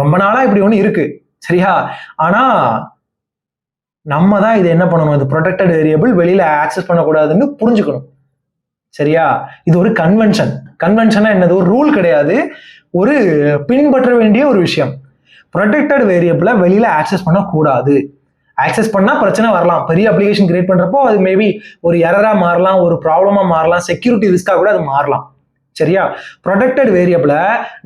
A: ரொம்ப நாளா இப்படி ஒண்ணு இருக்கு. சரியா, ஆனா நம்ம தான் இதை என்ன பண்ணணும், இது ப்ரொடெக்டட் வேரியபிள், வெளியில ஆக்சஸ் பண்ணக்கூடாதுன்னு புரிஞ்சுக்கணும். சரியா, இது ஒரு கன்வென்ஷன். கன்வென்ஷனா என்னது, ஒரு ரூல் கிடையாது, ஒரு பின்பற்ற வேண்டிய ஒரு விஷயம். ப்ரொடெக்டட் வேரியபிளை வெளியில ஆக்சஸ் பண்ணக்கூடாது. ஆக்சஸ் பண்ணா பிரச்சனை வரலாம். பெரிய அப்ளிகேஷன் கிரியேட் பண்றப்போ அது மேபி ஒரு எரரா மாறலாம், ஒரு ப்ராப்ளமா மாறலாம், செக்யூரிட்டி ரிஸ்கா கூட அது மாறலாம். சரியா, ப்ரொடெக்டட் வேரியபிளை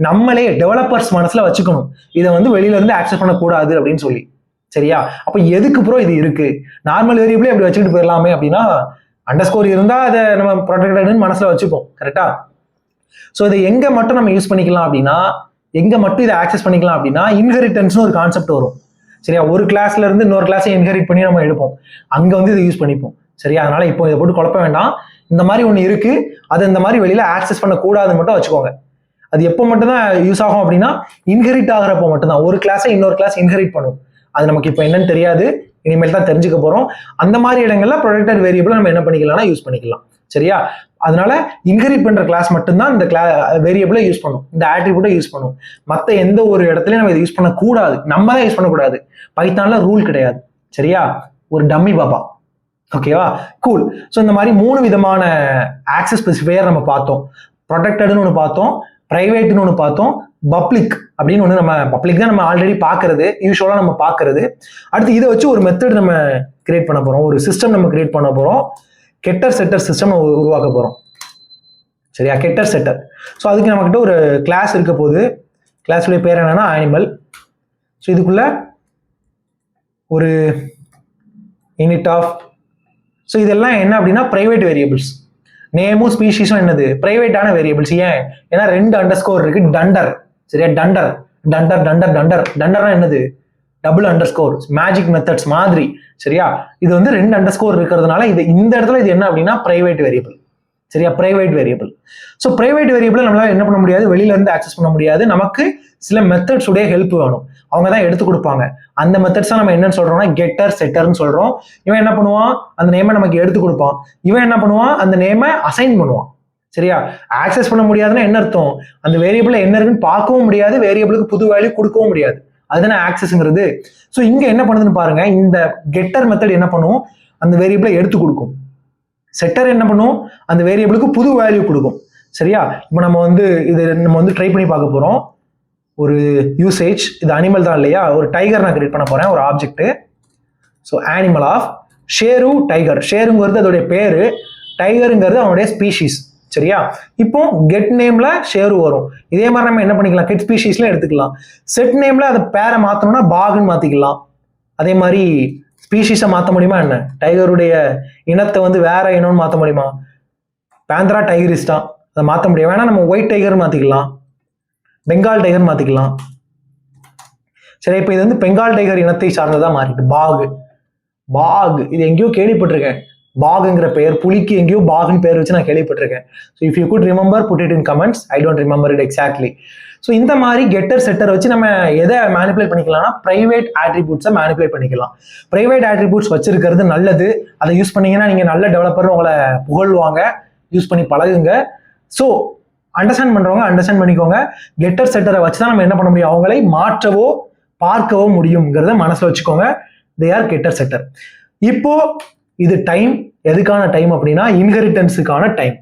A: நம்மளே டெவலப்பர்ஸ் மனசுல வச்சுக்கணும், இதை வந்து வெளியில இருந்து ஆக்சஸ் பண்ணக்கூடாது அப்படின்னு சொல்லி. சரியா, அப்ப எதுக்கு ப்ரோ இது இருக்கு, நார்மல் வேரியபிளே அப்படி வச்சுக்கிட்டு போயிடலாமே அப்படின்னா அண்டர்ஸ்கோர் இருந்தா அதை நம்ம ப்ரொடெக்டட்னு மனசுல வச்சுப்போம். கரெக்டா, ஸோ இதை எங்க மட்டும் நம்ம யூஸ் பண்ணிக்கலாம் அப்படின்னா, எங்க மட்டும் இதை ஆக்சஸ் பண்ணிக்கலாம் அப்படின்னா இன்ஹெரிட்டன்ஸ்னு ஒரு கான்செப்ட் வரும். சரியா, ஒரு கிளாஸ்ல இருந்து இன்னொரு கிளாஸை இன்ஹெரிட் பண்ணி நம்ம எடுப்போம், அங்க வந்து இதை யூஸ் பண்ணிப்போம். சரியா, அதனால இப்போ இதை போட்டு குழப்ப வேண்டாம். இந்த மாதிரி ஒன்று இருக்கு, அதை இந்த மாதிரி வெளியில ஆக்சஸ் பண்ணக்கூடாதுன்னு மட்டும் வச்சுக்கோங்க. அது எப்போ மட்டும்தான் யூஸ் ஆகும் அப்படின்னா இன்ஹெரிட் ஆகிறப்போ மட்டும்தான். ஒரு கிளாஸை இன்னொரு கிளாஸ் இன்ஹெரிட் பண்ணும். அது நமக்கு இப்போ என்னன்னு தெரியாது, இனிமேல் தான் தெரிஞ்சுக்க போறோம். அந்த மாதிரி இடங்கள்ல ப்ரொடெக்டட் வேரியபிள் நம்ம என்ன பண்ணிக்கலாம்னா யூஸ் பண்ணிக்கலாம். சரியா? அதனால இன்ஹெரிட் பண்ற கிளாஸ் மட்டும்தான் இந்த வேரியபிளை யூஸ் பண்ணும், இந்த ஆட்ரிபியூட்டை யூஸ் பண்ணும். மற்ற எந்த ஒரு இடத்துலயும் நம்ம இதை யூஸ் பண்ணக்கூடாது, நம்ம தான் யூஸ் பண்ணக்கூடாது. பைத்தான்ல ரூல் கிடையாது. சரியா? ஒரு டம்மி பாபா. ஓகேவா? கூல். ஸோ இந்த மாதிரி 3 விதமான ஆக்சஸ் ஸ்பெசிஃபையர் நம்ம பார்த்தோம். ப்ரொடெக்டட்னு ஒன்று பார்த்தோம், பிரைவேட்னு ஒன்று பார்த்தோம், பப்ளிக் அப்படின்னு ஒன்று. நம்ம பப்ளிக் தான் நம்ம ஆல்ரெடி பார்க்கறது, யூஸ்வலாக நம்ம பார்க்கறது. அடுத்து இதை வச்சு ஒரு மெத்தட் நம்ம கிரியேட் பண்ண போறோம், ஒரு சிஸ்டம் நம்ம கிரியேட் பண்ண போறோம். கெட்டர் செட்டர் சிஸ்டம் உருவாக்க போறோம். சரியா? கெட்டர் செட்டர். ஸோ அதுக்கு நம்மகிட்ட ஒரு கிளாஸ் இருக்க போது. கிளாஸுடைய பேர் என்னன்னா அனிமல். ஸோ இதுக்குள்ள ஒரு init ஆஃப். ஸோ இதெல்லாம் என்ன அப்படின்னா பிரைவேட் வேரியபிள்ஸ். நேமும் ஸ்பீஷீஸும் என்னது? பிரைவேட்டான வேரியபிள்ஸ். ஏன்? ஏன்னா 2 அண்டர்ஸ்கோர் இருக்கு. டண்டர். சரியா? டண்டர் டண்டர் டண்டர் டண்டர் டண்டர்னா என்னது? டபுள் அண்டர்ஸ்கோர், மேஜிக் மெத்தட்ஸ் மாதிரி. சரியா? இது வந்து 2 அண்டர்ஸ்கோர் இருக்கிறதுனால இது இந்த இடத்துல இது என்ன அப்படின்னா பிரைவேட் வேரியபிள். சரியா? Private variable. So private variable நம்மளால என்ன பண்ண முடியாது, வெளியில இருந்து ஆக்சஸ் பண்ண முடியாது. நமக்கு சில மெத்தட்ஸ் உடைய ஹெல்ப் வேணும், அவங்க தான் எடுத்து கொடுப்பாங்க. அந்த மெத்தட்ஸ் நம்ம என்னன்னு சொல்றோம்னா கெட்டர் செட்டர்னு சொல்றோம். இவன் என்ன பண்ணுவான், அந்த நேமை நமக்கு எடுத்து கொடுப்பான். இவன் என்ன பண்ணுவான், அந்த நேமை அசைன் பண்ணுவான். சரியா? ஆக்சஸ் பண்ண முடியாதுன்னா என்ன அர்த்தம், அந்த வேரியபிள் என்ன இருக்குன்னு பார்க்கவும் முடியாது, வேரியபிளுக்கு புது வேல்யூ கொடுக்கவும் முடியாது. அதுதானே ஆக்சஸ்ங்கிறது. ஸோ இங்க என்ன பண்ணுதுன்னு பாருங்க. இந்த கெட்டர் மெத்தட் என்ன பண்ணும், அந்த வேரியபிளை எடுத்து கொடுக்கும். செட்டர் என்ன பண்ணும், அந்த வேரியபிளுக்கு புது வேல்யூ கொடுக்கும். சரியா? இப்போ நம்ம வந்து ட்ரை பண்ணி பார்க்க போறோம். ஒரு யூசேஜ், இது அனிமல் தான் இல்லையா, ஒரு டைகர் நான் கிரியேட் பண்ண போறேன், ஒரு object. So animal of Sheru tiger. ஷேருங்கிறது அதோடைய பேரு, டைகருங்கிறது அவனுடைய ஸ்பீஷீஸ். சரியா? இப்போ கெட் நேம்ல ஷேரு வரும். இதே மாதிரி நம்ம என்ன பண்ணிக்கலாம், கெட் ஸ்பீஷீஸ்ல எடுத்துக்கலாம். செட் நேம்ல அதை பேரை மாத்தணும்னா பாகுன்னு மாத்திக்கலாம். அதே மாதிரி ஸ்பீஷீஸை மாற்ற முடியுமா என்ன, டைகருடைய இனத்தை வந்து வேற இனம்னு மாற்ற முடியுமா? பேந்தரா டைகரிஸ் தான், அதை மாற்ற முடியும். வேணா நம்ம ஒயிட் டைகர் மாத்திக்கலாம், பெங்கால் டைகர் மாத்திக்கலாம். சரி, இப்போ இது வந்து பெங்கால் டைகர் இனத்தை சார்ந்ததா மாறிட்டு பாகு. பாகு இது எங்கேயோ கேள்விப்பட்டிருக்கேன், பாகுங்கிற பெயர். புலிக்கு எங்கேயோ பாகுன்னு பேர் வச்சு நான் கேள்விப்பட்டிருக்கேன். So if you could remember put it in comments. I don't remember it exactly. So இந்த மாதிரி கெட்டர் செட்டர் வச்சு நம்ம எதை மேனிபுலேட் பண்ணிக்கலாம்னா பிரைவேட் ஆட்ரிபியூட்ஸை மேனிபுலேட் பண்ணிக்கலாம். பிரைவேட் ஆட்ரிபியூட்ஸ் வச்சிருக்கிறது நல்லது. அதை யூஸ் பண்ணீங்கன்னா நீங்க நல்ல டெவலப்பர் உங்களை புகழ்வாங்க. யூஸ் பண்ணி பழகுங்க. ஸோ அண்டர்ஸ்டாண்ட் பண்றவங்க அண்டர்ஸ்டாண்ட் பண்ணிக்கோங்க. கெட்டர் செட்டரை வச்சு தான் நம்ம என்ன பண்ண முடியும், அவங்களை மாற்றவோ பார்க்கவோ முடியுங்கிறத மனசுல வச்சுக்கோங்க. They are getter setter. இப்போ இது டைம், எதுக்கான டைம் அப்படின்னா இன்ஹெரிட்டன்ஸுக்கான டைம்.